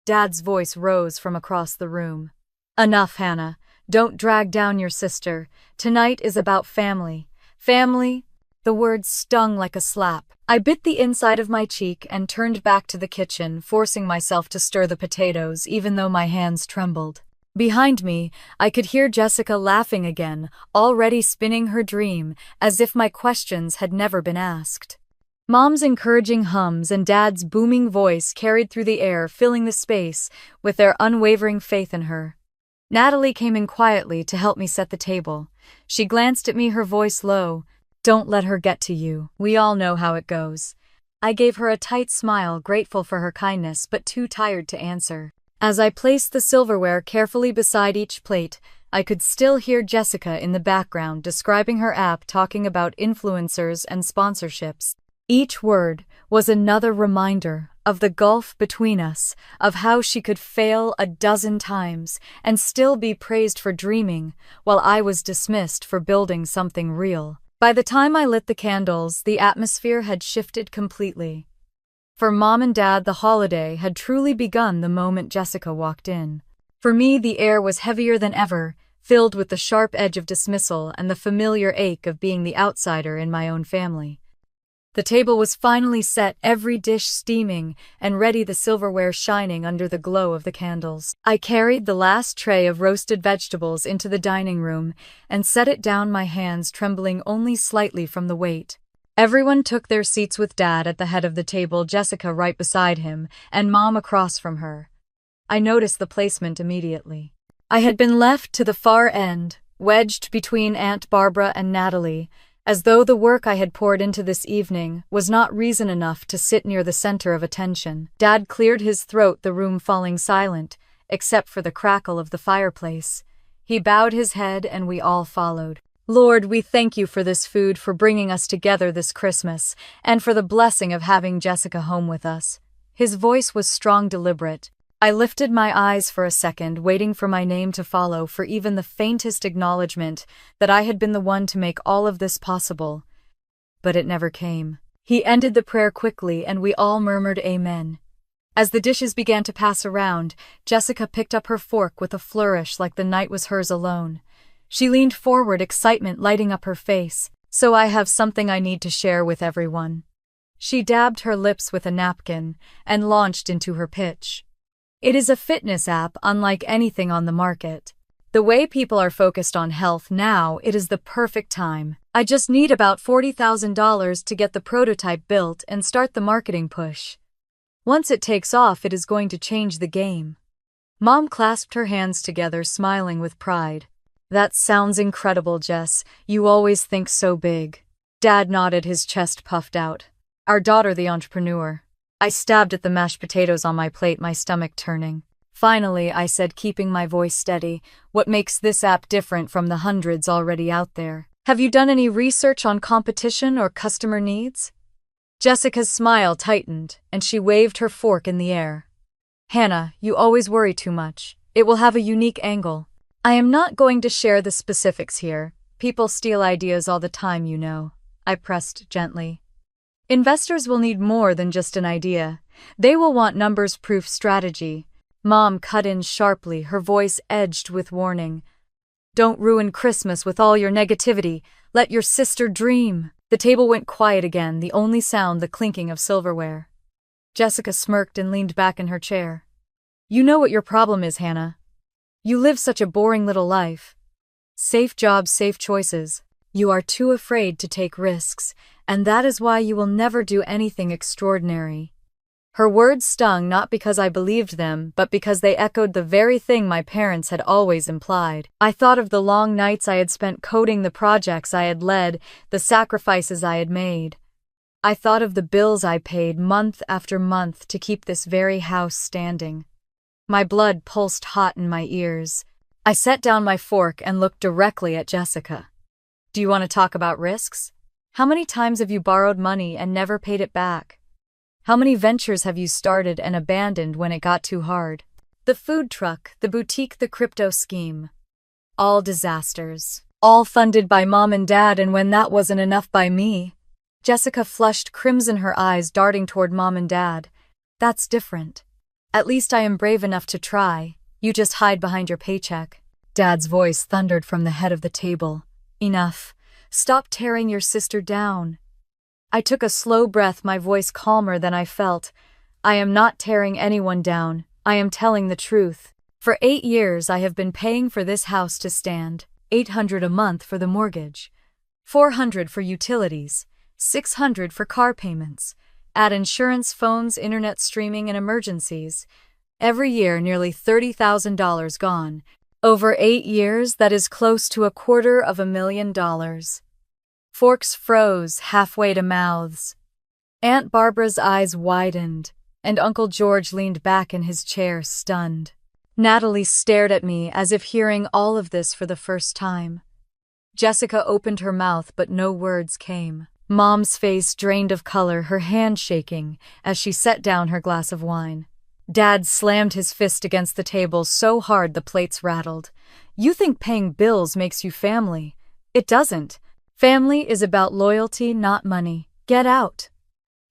S1: Dad's voice rose from across the room. Enough, Hannah. Don't drag down your sister. Tonight is about family. Family? The words stung like a slap. I bit the inside of my cheek and turned back to the kitchen, forcing myself to stir the potatoes, even though my hands trembled. Behind me, I could hear Jessica laughing again, already spinning her dream, as if my questions had never been asked. Mom's encouraging hums and Dad's booming voice carried through the air, filling the space with their unwavering faith in her. Natalie came in quietly to help me set the table. She glanced at me, her voice low. Don't let her get to you. We all know how it goes. I gave her a tight smile, grateful for her kindness, but too tired to answer. As I placed the silverware carefully beside each plate, I could still hear Jessica in the background describing her app, talking about influencers and sponsorships. Each word was another reminder of the gulf between us, of how she could fail a dozen times and still be praised for dreaming, while I was dismissed for building something real. By the time I lit the candles, the atmosphere had shifted completely. For Mom and Dad, the holiday had truly begun the moment Jessica walked in. For me, the air was heavier than ever, filled with the sharp edge of dismissal and the familiar ache of being the outsider in my own family. The table was finally set, every dish steaming and ready, the silverware shining under the glow of the candles. I carried the last tray of roasted vegetables into the dining room and set it down, my hands trembling only slightly from the weight. Everyone took their seats, with Dad at the head of the table, Jessica right beside him, and Mom across from her. I noticed the placement immediately. I had been left to the far end, wedged between Aunt Barbara and Natalie, as though the work I had poured into this evening was not reason enough to sit near the center of attention. Dad cleared his throat, the room falling silent, except for the crackle of the fireplace. He bowed his head and we all followed. Lord, we thank you for this food, for bringing us together this Christmas, and for the blessing of having Jessica home with us. His voice was strong, deliberate. I lifted my eyes for a second, waiting for my name to follow, for even the faintest acknowledgement that I had been the one to make all of this possible. But it never came. He ended the prayer quickly, and we all murmured amen. As the dishes began to pass around, Jessica picked up her fork with a flourish, like the night was hers alone. She leaned forward, excitement lighting up her face. So I have something I need to share with everyone. She dabbed her lips with a napkin and launched into her pitch. It is a fitness app unlike anything on the market. The way people are focused on health now, it is the perfect time. I just need about $40,000 to get the prototype built and start the marketing push. Once it takes off, it is going to change the game. Mom clasped her hands together, smiling with pride. That sounds incredible, Jess. You always think so big. Dad nodded, his chest puffed out. Our daughter, the entrepreneur. I stabbed at the mashed potatoes on my plate, my stomach turning. Finally, I said, keeping my voice steady, what makes this app different from the hundreds already out there? Have you done any research on competition or customer needs? Jessica's smile tightened, and she waved her fork in the air. Hannah, you always worry too much. It will have a unique angle. I am not going to share the specifics here. People steal ideas all the time, you know. I pressed gently. Investors will need more than just an idea. They will want numbers-proof strategy. Mom cut in sharply, her voice edged with warning. Don't ruin Christmas with all your negativity. Let your sister dream. The table went quiet again, the only sound the clinking of silverware. Jessica smirked and leaned back in her chair. You know what your problem is, Hannah. You live such a boring little life. Safe jobs, safe choices. You are too afraid to take risks, and that is why you will never do anything extraordinary." Her words stung not because I believed them, but because they echoed the very thing my parents had always implied. I thought of the long nights I had spent coding the projects I had led, the sacrifices I had made. I thought of the bills I paid month after month to keep this very house standing. My blood pulsed hot in my ears. I set down my fork and looked directly at Jessica. "Do you want to talk about risks? How many times have you borrowed money and never paid it back? How many ventures have you started and abandoned when it got too hard? The food truck, the boutique, the crypto scheme. All disasters. All funded by Mom and Dad, and when that wasn't enough, by me." Jessica flushed crimson, her eyes darting toward Mom and Dad. "That's different. At least I am brave enough to try. You just hide behind your paycheck." Dad's voice thundered from the head of the table. "Enough. Stop tearing your sister down." I took a slow breath, my voice calmer than I felt. "I am not tearing anyone down. I am telling the truth. For 8 years I have been paying for this house to stand. $800 a month for the mortgage. $400 for utilities. $600 for car payments. Add insurance, phones, internet streaming, and emergencies. Every year nearly $30,000 gone. Over 8 years, that is close to $250,000. Forks froze halfway to mouths. Aunt Barbara's eyes widened, and Uncle George leaned back in his chair, stunned. Natalie stared at me as if hearing all of this for the first time. Jessica opened her mouth, but no words came. Mom's face drained of color, her hand shaking as she set down her glass of wine. Dad slammed his fist against the table so hard the plates rattled. "You think paying bills makes you family. It doesn't. Family is about loyalty, not money. Get out."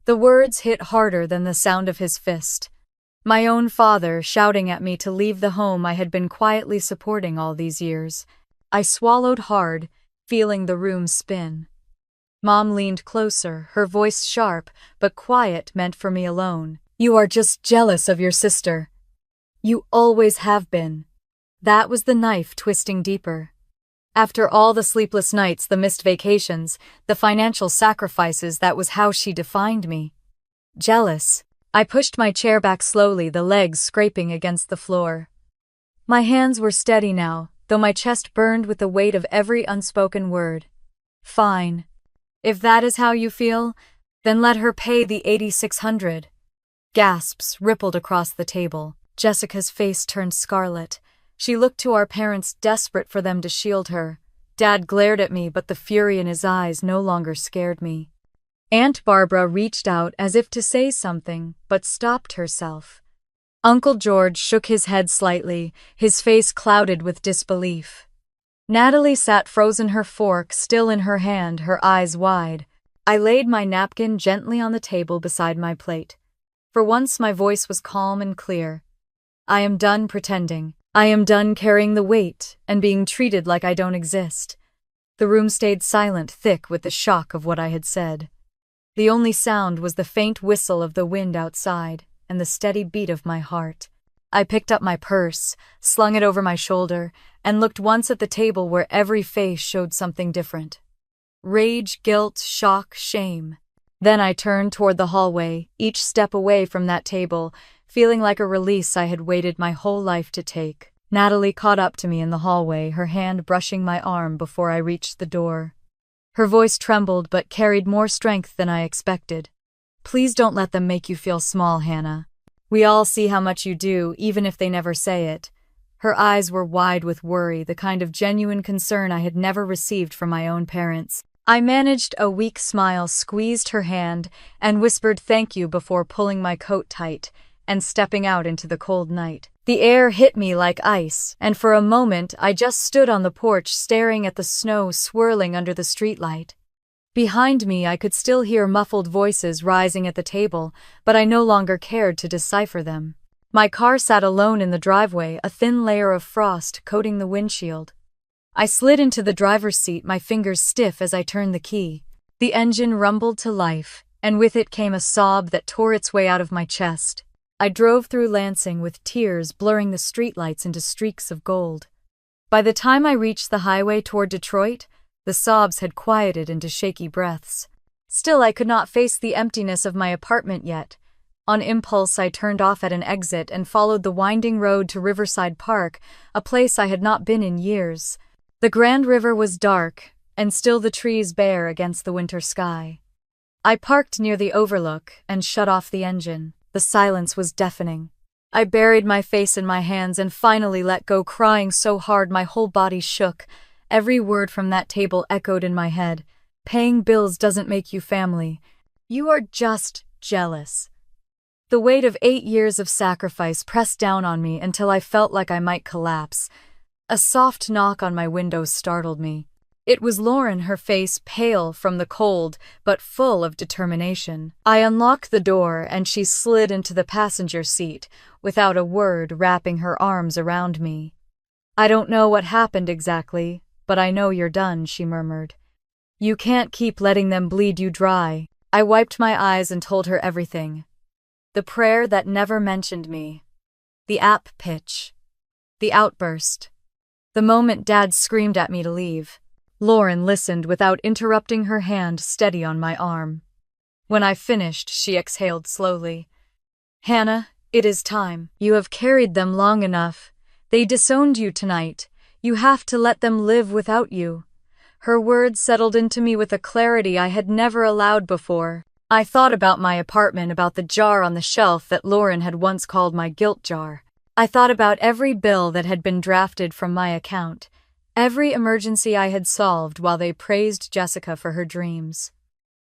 S1: The words hit harder than the sound of his fist. My own father shouting at me to leave the home I had been quietly supporting all these years. I swallowed hard, feeling the room spin. Mom leaned closer, her voice sharp but quiet, meant for me alone. "You are just jealous of your sister. You always have been." That was the knife twisting deeper. After all the sleepless nights, the missed vacations, the financial sacrifices, that was how she defined me. Jealous. I pushed my chair back slowly, the legs scraping against the floor. My hands were steady now, though my chest burned with the weight of every unspoken word. "Fine. If that is how you feel, then let her pay the $8,600. Gasps rippled across the table. Jessica's face turned scarlet. She looked to our parents, desperate for them to shield her. Dad glared at me, but the fury in his eyes no longer scared me. Aunt Barbara reached out as if to say something, but stopped herself. Uncle George shook his head slightly, his face clouded with disbelief. Natalie sat frozen, her fork still in her hand, her eyes wide. I laid my napkin gently on the table beside my plate. For once my voice was calm and clear. "I am done pretending. I am done carrying the weight and being treated like I don't exist." The room stayed silent, thick with the shock of what I had said. The only sound was the faint whistle of the wind outside and the steady beat of my heart. I picked up my purse, slung it over my shoulder, and looked once at the table where every face showed something different. Rage, guilt, shock, shame. Then I turned toward the hallway, each step away from that table, feeling like a release I had waited my whole life to take. Natalie caught up to me in the hallway, her hand brushing my arm before I reached the door. Her voice trembled but carried more strength than I expected. "Please don't let them make you feel small, Hannah. We all see how much you do, even if they never say it." Her eyes were wide with worry, the kind of genuine concern I had never received from my own parents. I managed a weak smile, squeezed her hand, and whispered thank you before pulling my coat tight and stepping out into the cold night. The air hit me like ice, and for a moment I just stood on the porch staring at the snow swirling under the streetlight. Behind me I could still hear muffled voices rising at the table, but I no longer cared to decipher them. My car sat alone in the driveway, a thin layer of frost coating the windshield. I slid into the driver's seat, my fingers stiff as I turned the key. The engine rumbled to life, and with it came a sob that tore its way out of my chest. I drove through Lansing with tears blurring the streetlights into streaks of gold. By the time I reached the highway toward Detroit, The sobs had quieted into shaky breaths. Still, I could not face the emptiness of my apartment yet. On impulse, I turned off at an exit and followed the winding road to Riverside Park, a place I had not been in years. The Grand River was dark, and still the trees bare against the winter sky. I parked near the overlook and shut off the engine. The silence was deafening. I buried my face in my hands and finally let go, crying so hard my whole body shook. Every word from that table echoed in my head. Paying bills doesn't make you family. You are just jealous. The weight of 8 years of sacrifice pressed down on me until I felt like I might collapse. A soft knock on my window startled me. It was Lauren, her face pale from the cold, but full of determination. I unlocked the door and she slid into the passenger seat, without a word, wrapping her arms around me. "I don't know what happened exactly, but I know you're done," she murmured. "You can't keep letting them bleed you dry." I wiped my eyes and told her everything. The prayer that never mentioned me. The app pitch. The outburst. The moment Dad screamed at me to leave. Lauren listened without interrupting, her hand steady on my arm. When I finished, she exhaled slowly. "Hannah, it is time. You have carried them long enough. They disowned you tonight. You have to let them live without you." Her words settled into me with a clarity I had never allowed before. I thought about my apartment, about the jar on the shelf that Lauren had once called my guilt jar. I thought about every bill that had been drafted from my account, every emergency I had solved while they praised Jessica for her dreams.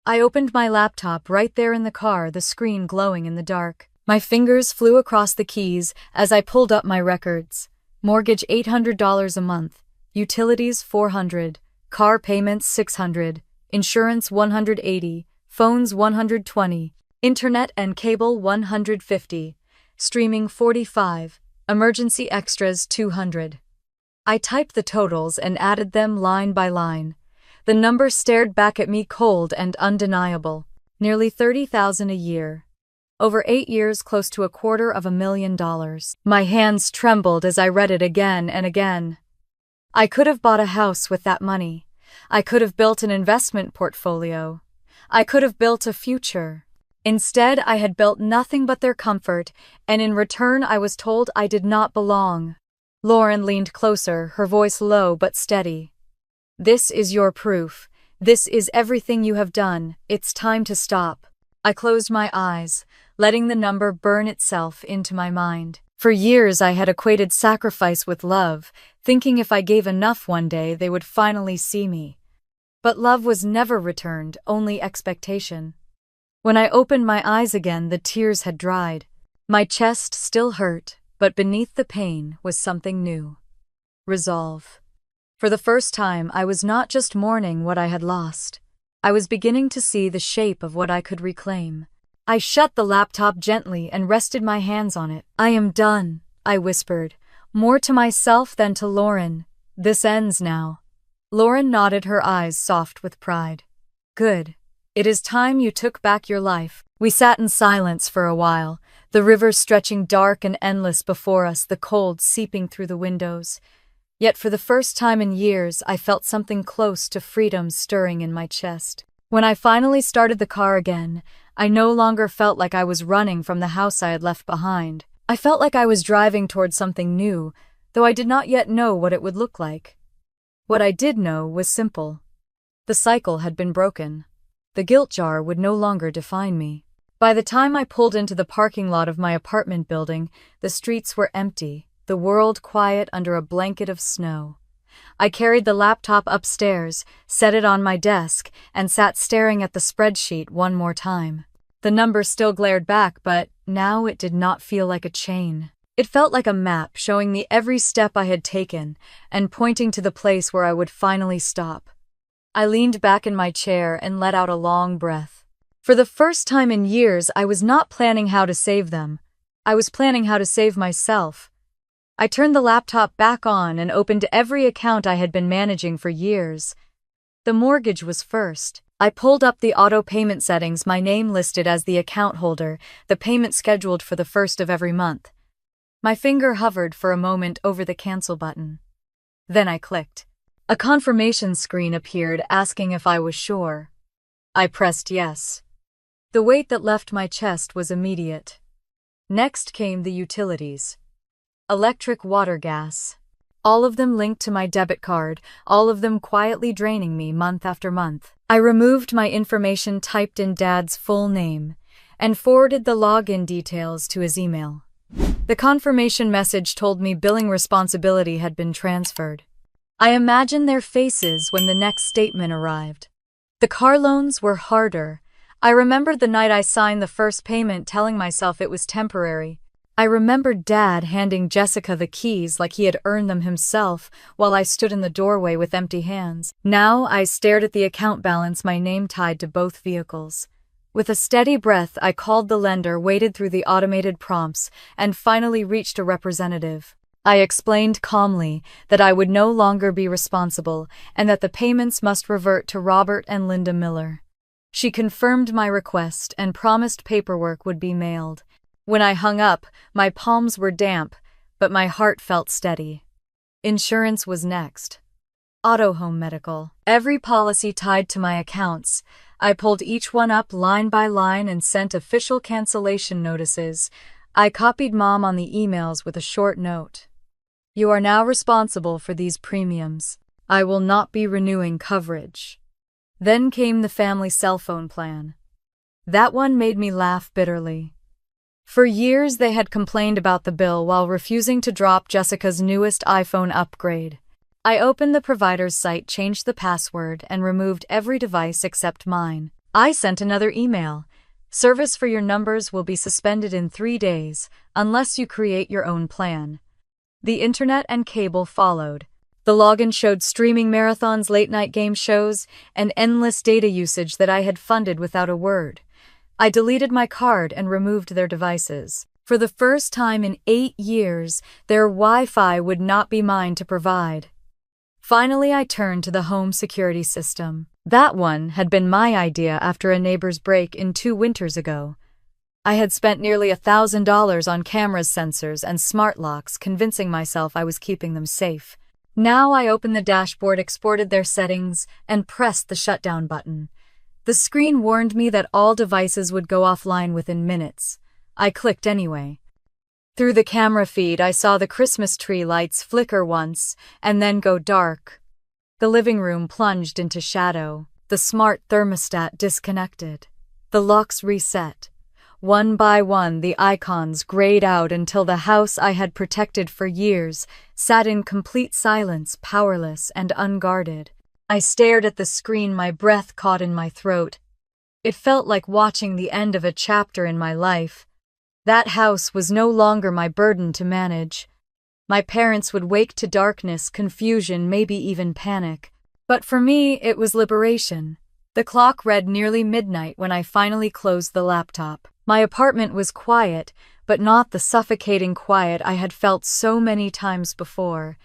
S1: I opened my laptop right there in the car, the screen glowing in the dark. My fingers flew across the keys as I pulled up my records. Mortgage $800 a month, utilities $400, car payments $600, insurance $180, phones $120, internet and cable $150, streaming $45, emergency extras $200. I typed the totals and added them line by line. The number stared back at me, cold and undeniable. Nearly $30,000 a year. Over 8 years, close to $250,000. My hands trembled as I read it again and again. I could have bought a house with that money. I could have built an investment portfolio. I could have built a future. Instead, I had built nothing but their comfort, and in return I was told I did not belong. Lauren leaned closer, her voice low but steady. "This is your proof. This is everything you have done. It's time to stop." I closed my eyes, letting the number burn itself into my mind. For years I had equated sacrifice with love, thinking if I gave enough one day they would finally see me. But love was never returned, only expectation. When I opened my eyes again, the tears had dried. My chest still hurt, but beneath the pain was something new. Resolve. For the first time, I was not just mourning what I had lost. I was beginning to see the shape of what I could reclaim. I shut the laptop gently and rested my hands on it. "I am done," I whispered, more to myself than to Lauren. "This ends now." Lauren nodded, her eyes soft with pride. "Good. It is time you took back your life." We sat in silence for a while, the river stretching dark and endless before us, the cold seeping through the windows. Yet for the first time in years, I felt something close to freedom stirring in my chest. When I finally started the car again, I no longer felt like I was running from the house I had left behind. I felt like I was driving towards something new, though I did not yet know what it would look like. What I did know was simple. The cycle had been broken. The guilt jar would no longer define me. By the time I pulled into the parking lot of my apartment building, the streets were empty, the world quiet under a blanket of snow. I carried the laptop upstairs, set it on my desk, and sat staring at the spreadsheet one more time. The number still glared back, but now it did not feel like a chain. It felt like a map showing me every step I had taken and pointing to the place where I would finally stop. I leaned back in my chair and let out a long breath. For the first time in years, I was not planning how to save them. I was planning how to save myself. I turned the laptop back on and opened every account I had been managing for years. The mortgage was first. I pulled up the auto payment settings, my name listed as the account holder, the payment scheduled for the first of every month. My finger hovered for a moment over the cancel button. Then I clicked. A confirmation screen appeared asking if I was sure. I pressed yes. The weight that left my chest was immediate. Next came the utilities. Electric, water, gas. All of them linked to my debit card, all of them quietly draining me month after month. I removed my information, typed in Dad's full name, and forwarded the login details to his email. The confirmation message told me billing responsibility had been transferred. I imagined their faces when the next statement arrived. The car loans were harder. I remembered the night I signed the first payment, telling myself it was temporary. I remembered Dad handing Jessica the keys like he had earned them himself, while I stood in the doorway with empty hands. Now I stared at the account balance, my name tied to both vehicles. With a steady breath, I called the lender, waded through the automated prompts, and finally reached a representative. I explained calmly that I would no longer be responsible and that the payments must revert to Robert and Linda Miller. She confirmed my request and promised paperwork would be mailed. When I hung up, my palms were damp, but my heart felt steady. Insurance was next. Auto, home, medical. Every policy tied to my accounts. I pulled each one up line by line and sent official cancellation notices. I copied Mom on the emails with a short note. You are now responsible for these premiums. I will not be renewing coverage. Then came the family cell phone plan. That one made me laugh bitterly. For years they had complained about the bill while refusing to drop Jessica's newest iPhone upgrade. I opened the provider's site, changed the password, and removed every device except mine. I sent another email. Service for your numbers will be suspended in 3 days, unless you create your own plan. The internet and cable followed. The login showed streaming marathons, late-night game shows, and endless data usage that I had funded without a word. I deleted my card and removed their devices. For the first time in 8 years, their Wi-Fi would not be mine to provide. Finally, I turned to the home security system. That one had been my idea after a neighbor's break-in 2 winters ago. I had spent nearly $1,000 on cameras, sensors, and smart locks, convincing myself I was keeping them safe. Now I opened the dashboard, exported their settings, and pressed the shutdown button. The screen warned me that all devices would go offline within minutes. I clicked anyway. Through the camera feed, I saw the Christmas tree lights flicker once and then go dark. The living room plunged into shadow. The smart thermostat disconnected. The locks reset. One by one, the icons grayed out until the house I had protected for years sat in complete silence, powerless and unguarded. I stared at the screen, my breath caught in my throat. It felt like watching the end of a chapter in my life. That house was no longer my burden to manage. My parents would wake to darkness, confusion, maybe even panic. But for me, it was liberation. The clock read nearly midnight when I finally closed the laptop. My apartment was quiet, but not the suffocating quiet I had felt so many times before.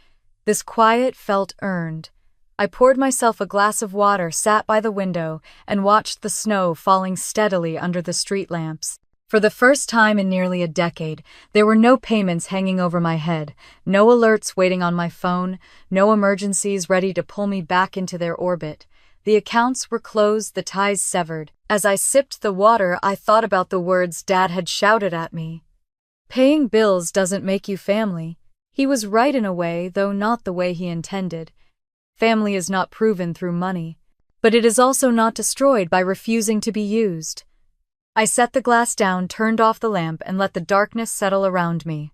S1: This quiet felt earned. I poured myself a glass of water, sat by the window, and watched the snow falling steadily under the street lamps. For the first time in nearly a decade, there were no payments hanging over my head, no alerts waiting on my phone, no emergencies ready to pull me back into their orbit. The accounts were closed, the ties severed. As I sipped the water, I thought about the words Dad had shouted at me. Paying bills doesn't make you family. He was right in a way, though not the way he intended. Family is not proven through money, but it is also not destroyed by refusing to be used. I set the glass down, turned off the lamp, and let the darkness settle around me.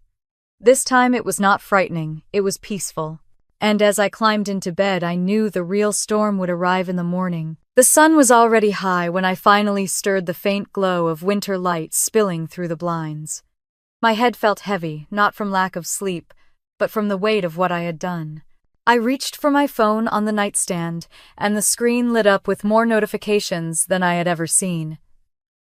S1: This time it was not frightening, it was peaceful. And as I climbed into bed, I knew the real storm would arrive in the morning. The sun was already high when I finally stirred the faint glow of winter light spilling through the blinds. My head felt heavy, not from lack of sleep, but from the weight of what I had done. I reached for my phone on the nightstand, and the screen lit up with more notifications than I had ever seen.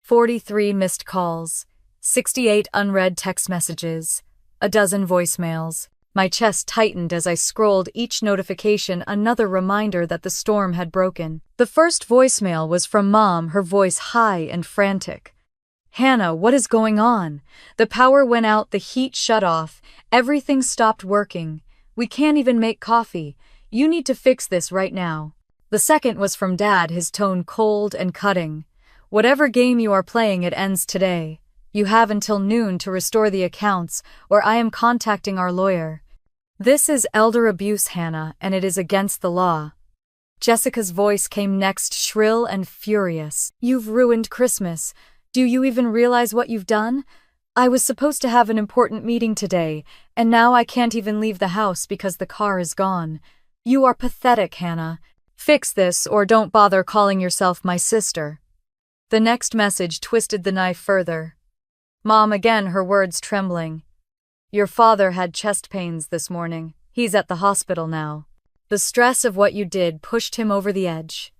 S1: 43 missed calls, 68 unread text messages, a dozen voicemails. My chest tightened as I scrolled each notification, another reminder that the storm had broken. The first voicemail was from Mom, her voice high and frantic. Hannah, what is going on? The power went out, the heat shut off, everything stopped working. We can't even make coffee. You need to fix this right now. The second was from Dad, his tone cold and cutting. Whatever game you are playing, it ends today. You have until noon to restore the accounts, or I am contacting our lawyer. This is elder abuse, Hannah, and it is against the law. Jessica's voice came next, shrill and furious. You've ruined Christmas. Do you even realize what you've done? I was supposed to have an important meeting today, and now I can't even leave the house because the car is gone. You are pathetic, Hannah. Fix this or don't bother calling yourself my sister. The next message twisted the knife further. Mom, again, her words trembling. Your father had chest pains this morning. He's at the hospital now. The stress of what you did pushed him over the edge.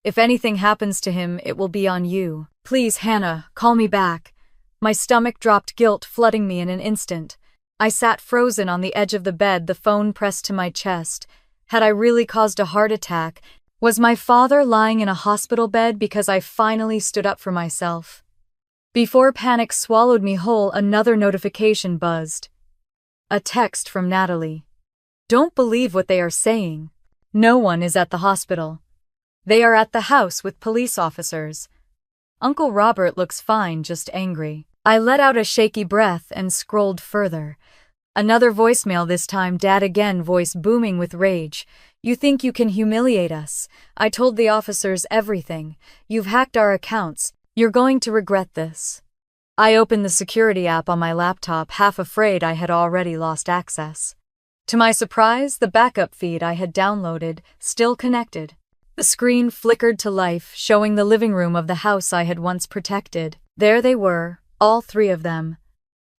S1: If anything happens to him, it will be on you. Please, Hannah, call me back. My stomach dropped, guilt flooding me in an instant. I sat frozen on the edge of the bed, the phone pressed to my chest. Had I really caused a heart attack? Was my father lying in a hospital bed because I finally stood up for myself? Before panic swallowed me whole, another notification buzzed. A text from Natalie. Don't believe what they are saying. No one is at the hospital. They are at the house with police officers. Uncle Robert looks fine, just angry. I let out a shaky breath and scrolled further. Another voicemail, this time Dad again, voice booming with rage. You think you can humiliate us? I told the officers everything. You've hacked our accounts. You're going to regret this. I opened the security app on my laptop, half afraid I had already lost access. To my surprise, the backup feed I had downloaded still connected. The screen flickered to life, showing the living room of the house I had once protected. There they were, all three of them.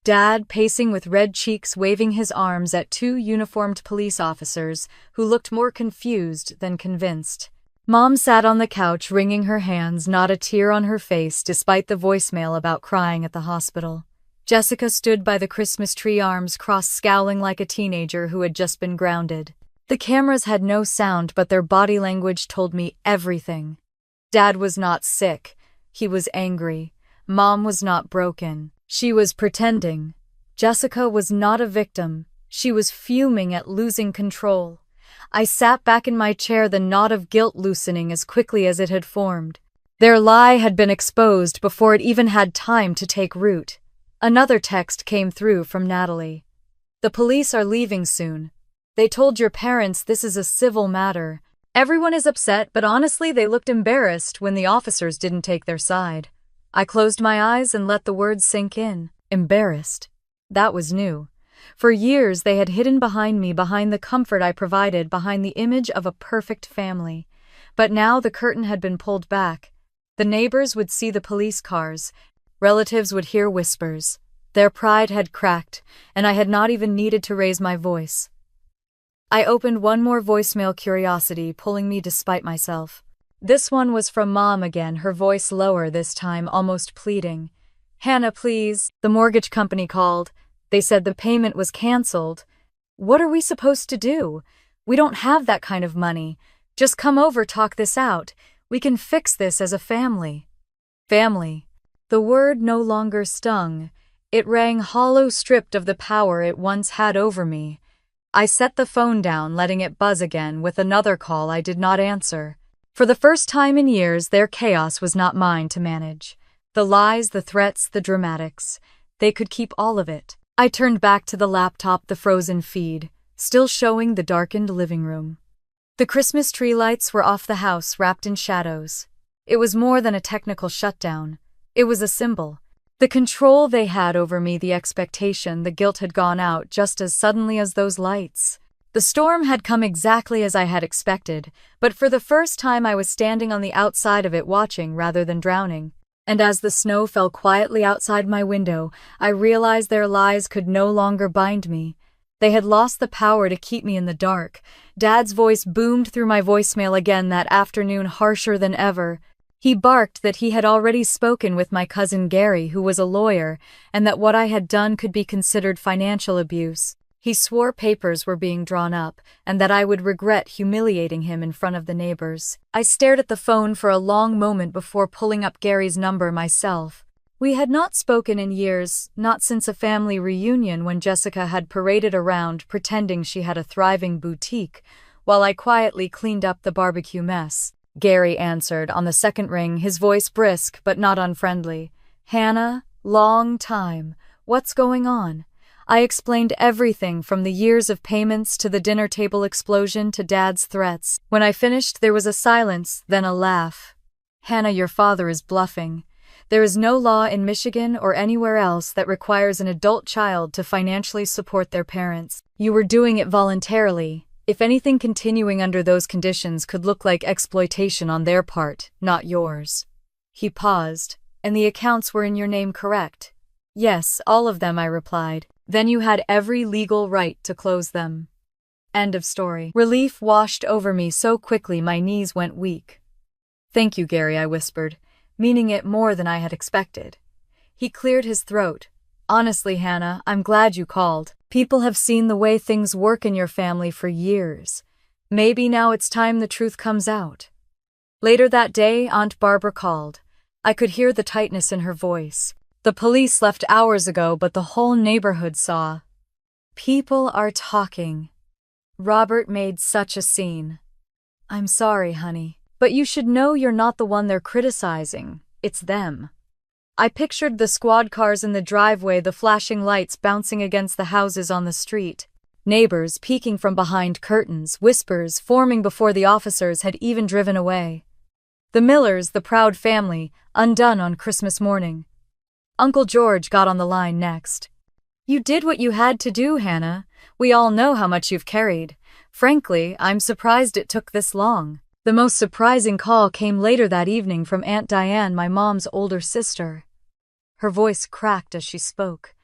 S1: Dad pacing with red cheeks, waving his arms at two uniformed police officers who looked more confused than convinced. Mom sat on the couch, wringing her hands, not a tear on her face despite the voicemail about crying at the hospital. Jessica stood by the Christmas tree, arms crossed, scowling like a teenager who had just been grounded. The cameras had no sound, but their body language told me everything. Dad was not sick. He was angry. Mom was not broken. She was pretending. Jessica was not a victim. She was fuming at losing control. I sat back in my chair, the knot of guilt loosening as quickly as it had formed. Their lie had been exposed before it even had time to take root. Another text came through from Natalie. The police are leaving soon. They told your parents this is a civil matter. Everyone is upset, but honestly, they looked embarrassed when the officers didn't take their side. I closed my eyes and let the words sink in. Embarrassed. That was new. For years, they had hidden behind me, behind the comfort I provided, behind the image of a perfect family. But now the curtain had been pulled back. The neighbors would see the police cars. Relatives would hear whispers. Their pride had cracked, and I had not even needed to raise my voice. I opened one more voicemail, curiosity pulling me despite myself. This one was from Mom again, her voice lower this time, almost pleading. Hannah, please. The mortgage company called. They said the payment was canceled. What are we supposed to do? We don't have that kind of money. Just come over, talk this out. We can fix this as a family. Family. The word no longer stung. It rang hollow, stripped of the power it once had over me. I set the phone down, letting it buzz again with another call I did not answer. For the first time in years, their chaos was not mine to manage. The lies, the threats, the dramatics. They could keep all of it. I turned back to the laptop, the frozen feed, still showing the darkened living room. The Christmas tree lights were off, the house wrapped in shadows. It was more than a technical shutdown. It was a symbol. The control they had over me, the expectation, the guilt had gone out just as suddenly as those lights. The storm had come exactly as I had expected, but for the first time I was standing on the outside of it, watching rather than drowning. And as the snow fell quietly outside my window, I realized their lies could no longer bind me. They had lost the power to keep me in the dark. Dad's voice boomed through my voicemail again that afternoon, harsher than ever. He barked that he had already spoken with my cousin Gary, who was a lawyer, and that what I had done could be considered financial abuse. He swore papers were being drawn up, and that I would regret humiliating him in front of the neighbors. I stared at the phone for a long moment before pulling up Gary's number myself. We had not spoken in years, not since a family reunion when Jessica had paraded around pretending she had a thriving boutique, while I quietly cleaned up the barbecue mess. Gary answered on the second ring, his voice brisk but not unfriendly. Hannah, long time. What's going on? I explained everything from the years of payments to the dinner table explosion to Dad's threats. When I finished, there was a silence, then a laugh. Hannah, your father is bluffing. There is no law in Michigan or anywhere else that requires an adult child to financially support their parents. You were doing it voluntarily. If anything, continuing under those conditions could look like exploitation on their part, not yours. He paused. And the accounts were in your name, correct? Yes, all of them, I replied. Then you had every legal right to close them. End of story. Relief washed over me so quickly my knees went weak. Thank you, Gary, I whispered, meaning it more than I had expected. He cleared his throat. Honestly, Hannah, I'm glad you called. People have seen the way things work in your family for years. Maybe now it's time the truth comes out. Later that day, Aunt Barbara called. I could hear the tightness in her voice. The police left hours ago, but the whole neighborhood saw. People are talking. Robert made such a scene. I'm sorry, honey, but you should know you're not the one they're criticizing. It's them. I pictured the squad cars in the driveway, the flashing lights bouncing against the houses on the street. Neighbors peeking from behind curtains, whispers forming before the officers had even driven away. The Millers, the proud family, undone on Christmas morning. Uncle George got on the line next. You did what you had to do, Hannah. We all know how much you've carried. Frankly, I'm surprised it took this long. The most surprising call came later that evening from Aunt Diane, my mom's older sister. Her voice cracked as she spoke.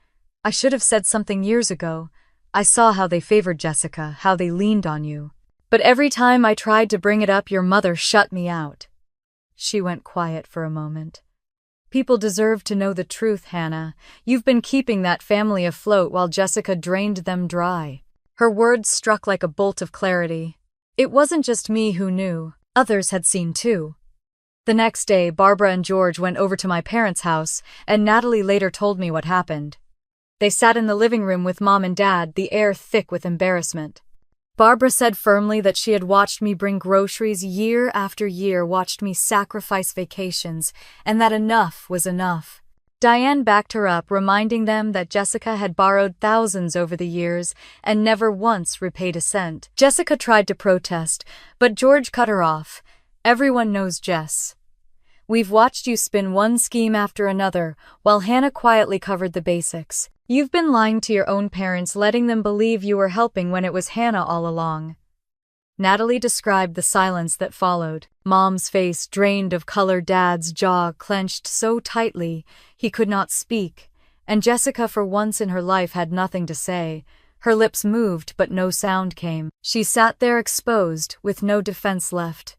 S1: I should have said something years ago. I saw how they favored Jessica, how they leaned on you. But every time I tried to bring it up, your mother shut me out. She went quiet for a moment. People deserve to know the truth, Hannah. You've been keeping that family afloat while Jessica drained them dry. Her words struck like a bolt of clarity. It wasn't just me who knew. Others had seen too. The next day, Barbara and George went over to my parents' house, and Natalie later told me what happened. They sat in the living room with Mom and Dad, the air thick with embarrassment. Barbara said firmly that she had watched me bring groceries year after year, watched me sacrifice vacations, and that enough was enough. Diane backed her up, reminding them that Jessica had borrowed thousands over the years and never once repaid a cent. Jessica tried to protest, but George cut her off. Everyone knows Jess. We've watched you spin one scheme after another, while Hannah quietly covered the basics. You've been lying to your own parents, letting them believe you were helping when it was Hannah all along. Natalie described the silence that followed. Mom's face drained of color, Dad's jaw clenched so tightly he could not speak, and Jessica for once in her life had nothing to say. Her lips moved, but no sound came. She sat there exposed, with no defense left.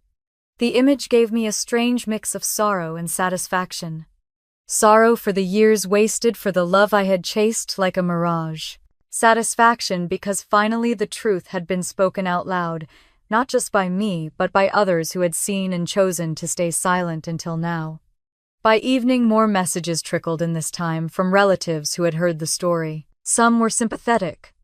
S1: The image gave me a strange mix of sorrow and satisfaction. Sorrow for the years wasted, for the love I had chased like a mirage. Satisfaction because finally the truth had been spoken out loud, not just by me, but by others who had seen and chosen to stay silent until now. By evening, more messages trickled in this time from relatives who had heard the story. Some were sympathetic,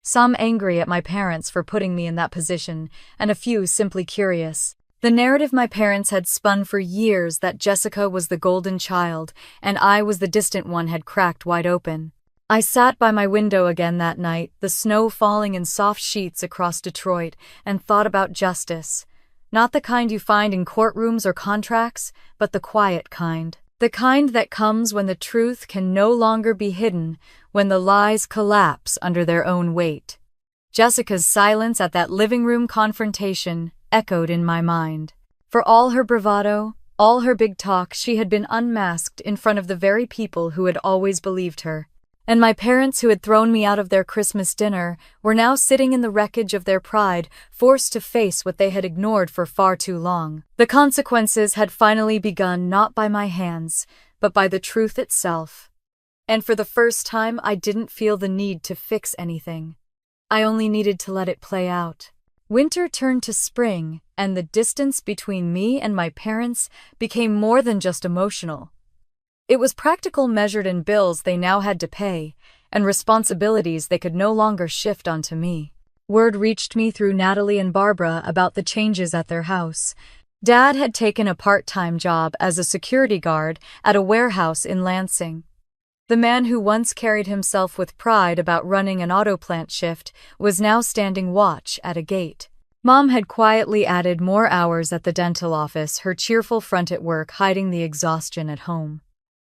S1: some angry at my parents for putting me in that position, and a few simply curious. The narrative my parents had spun for years, that Jessica was the golden child and I was the distant one, had cracked wide open. I sat by my window again that night, the snow falling in soft sheets across Detroit, and thought about justice. Not the kind you find in courtrooms or contracts, but the quiet kind. The kind that comes when the truth can no longer be hidden, when the lies collapse under their own weight. Jessica's silence at that living room confrontation echoed in my mind. For all her bravado, all her big talk, she had been unmasked in front of the very people who had always believed her. And my parents, who had thrown me out of their Christmas dinner, were now sitting in the wreckage of their pride, forced to face what they had ignored for far too long. The consequences had finally begun, not by my hands, but by the truth itself. And for the first time, I didn't feel the need to fix anything. I only needed to let it play out. Winter turned to spring, and the distance between me and my parents became more than just emotional. It was practical, measured in bills they now had to pay, and responsibilities they could no longer shift onto me. Word reached me through Natalie and Barbara about the changes at their house. Dad had taken a part-time job as a security guard at a warehouse in Lansing. The man who once carried himself with pride about running an auto plant shift was now standing watch at a gate. Mom had quietly added more hours at the dental office, her cheerful front at work hiding the exhaustion at home.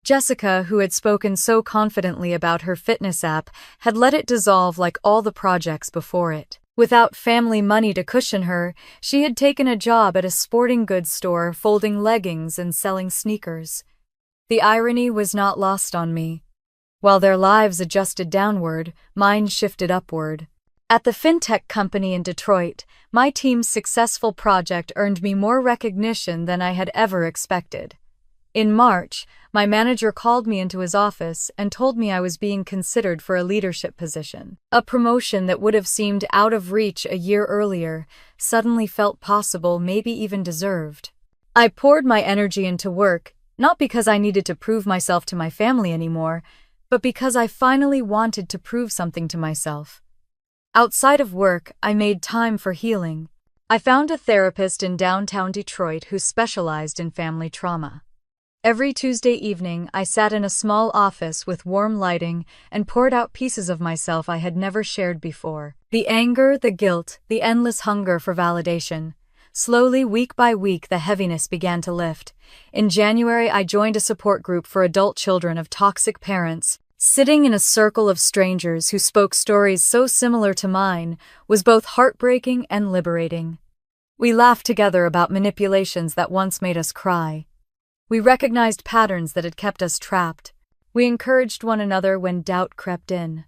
S1: Jessica, who had spoken so confidently about her fitness app, had let it dissolve like all the projects before it. Without family money to cushion her, she had taken a job at a sporting goods store folding leggings and selling sneakers. The irony was not lost on me. While their lives adjusted downward, mine shifted upward. At the fintech company in Detroit, my team's successful project earned me more recognition than I had ever expected. In March, my manager called me into his office and told me I was being considered for a leadership position. A promotion that would have seemed out of reach a year earlier suddenly felt possible, maybe even deserved. I poured my energy into work, not because I needed to prove myself to my family anymore, but because I finally wanted to prove something to myself. Outside of work, I made time for healing. I found a therapist in downtown Detroit who specialized in family trauma. Every Tuesday evening, I sat in a small office with warm lighting and poured out pieces of myself I had never shared before. The anger, the guilt, the endless hunger for validation. Slowly, week by week, the heaviness began to lift. In January, I joined a support group for adult children of toxic parents. Sitting in a circle of strangers who spoke stories so similar to mine was both heartbreaking and liberating. We laughed together about manipulations that once made us cry. We recognized patterns that had kept us trapped. We encouraged one another when doubt crept in.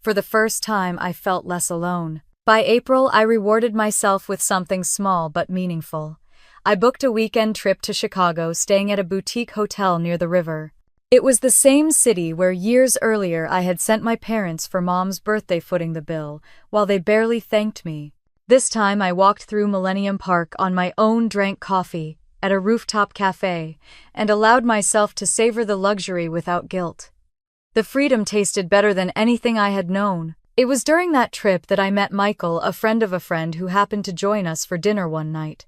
S1: For the first time, I felt less alone. By April, I rewarded myself with something small but meaningful. I booked a weekend trip to Chicago, staying at a boutique hotel near the river. It was the same city where years earlier I had sent my parents for Mom's birthday, footing the bill, while they barely thanked me. This time I walked through Millennium Park on my own, drank coffee at a rooftop cafe, and allowed myself to savor the luxury without guilt. The freedom tasted better than anything I had known. It was during that trip that I met Michael, a friend of a friend who happened to join us for dinner one night.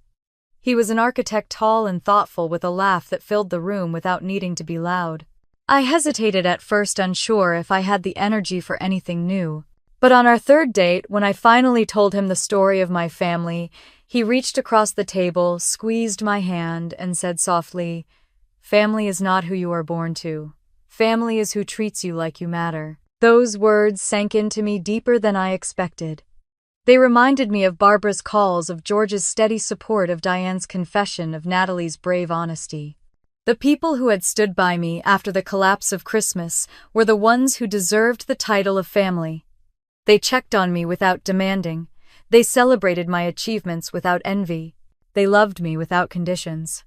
S1: He was an architect, tall and thoughtful, with a laugh that filled the room without needing to be loud. I hesitated at first, unsure if I had the energy for anything new. But on our third date, when I finally told him the story of my family, he reached across the table, squeezed my hand, and said softly, "Family is not who you are born to. Family is who treats you like you matter." Those words sank into me deeper than I expected. They reminded me of Barbara's calls, of George's steady support, of Diane's confession, of Natalie's brave honesty. The people who had stood by me after the collapse of Christmas were the ones who deserved the title of family. They checked on me without demanding. They celebrated my achievements without envy. They loved me without conditions.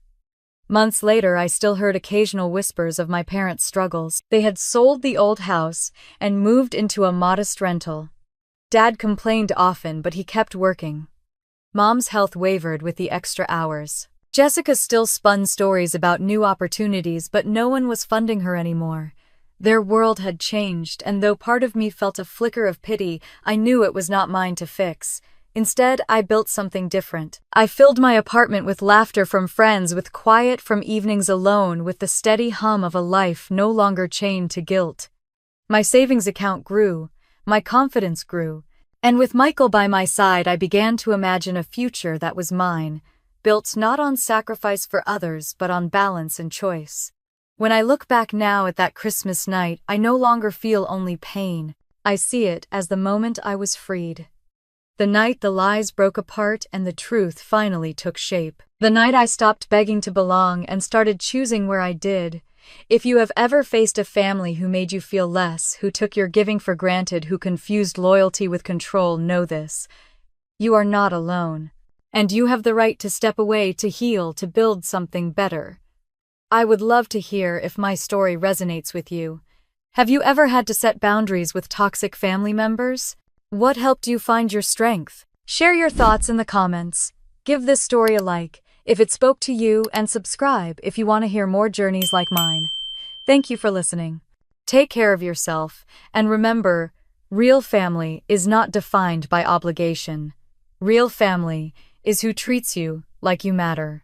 S1: Months later, I still heard occasional whispers of my parents' struggles. They had sold the old house and moved into a modest rental. Dad complained often, but he kept working. Mom's health wavered with the extra hours. Jessica still spun stories about new opportunities, but no one was funding her anymore. Their world had changed, and though part of me felt a flicker of pity, I knew it was not mine to fix. Instead, I built something different. I filled my apartment with laughter from friends, with quiet from evenings alone, with the steady hum of a life no longer chained to guilt. My savings account grew. My confidence grew. And with Michael by my side, I began to imagine a future that was mine, built not on sacrifice for others, but on balance and choice. When I look back now at that Christmas night, I no longer feel only pain. I see it as the moment I was freed. The night the lies broke apart and the truth finally took shape. The night I stopped begging to belong and started choosing where I did. If you have ever faced a family who made you feel less, who took your giving for granted, who confused loyalty with control, know this: you are not alone. And you have the right to step away, to heal, to build something better. I would love to hear if my story resonates with you. Have you ever had to set boundaries with toxic family members? What helped you find your strength? Share your thoughts in the comments. Give this story a like if it spoke to you, and subscribe if you want to hear more journeys like mine. Thank you for listening. Take care of yourself, and remember, Real family is not defined by obligation. Real family is who treats you like you matter.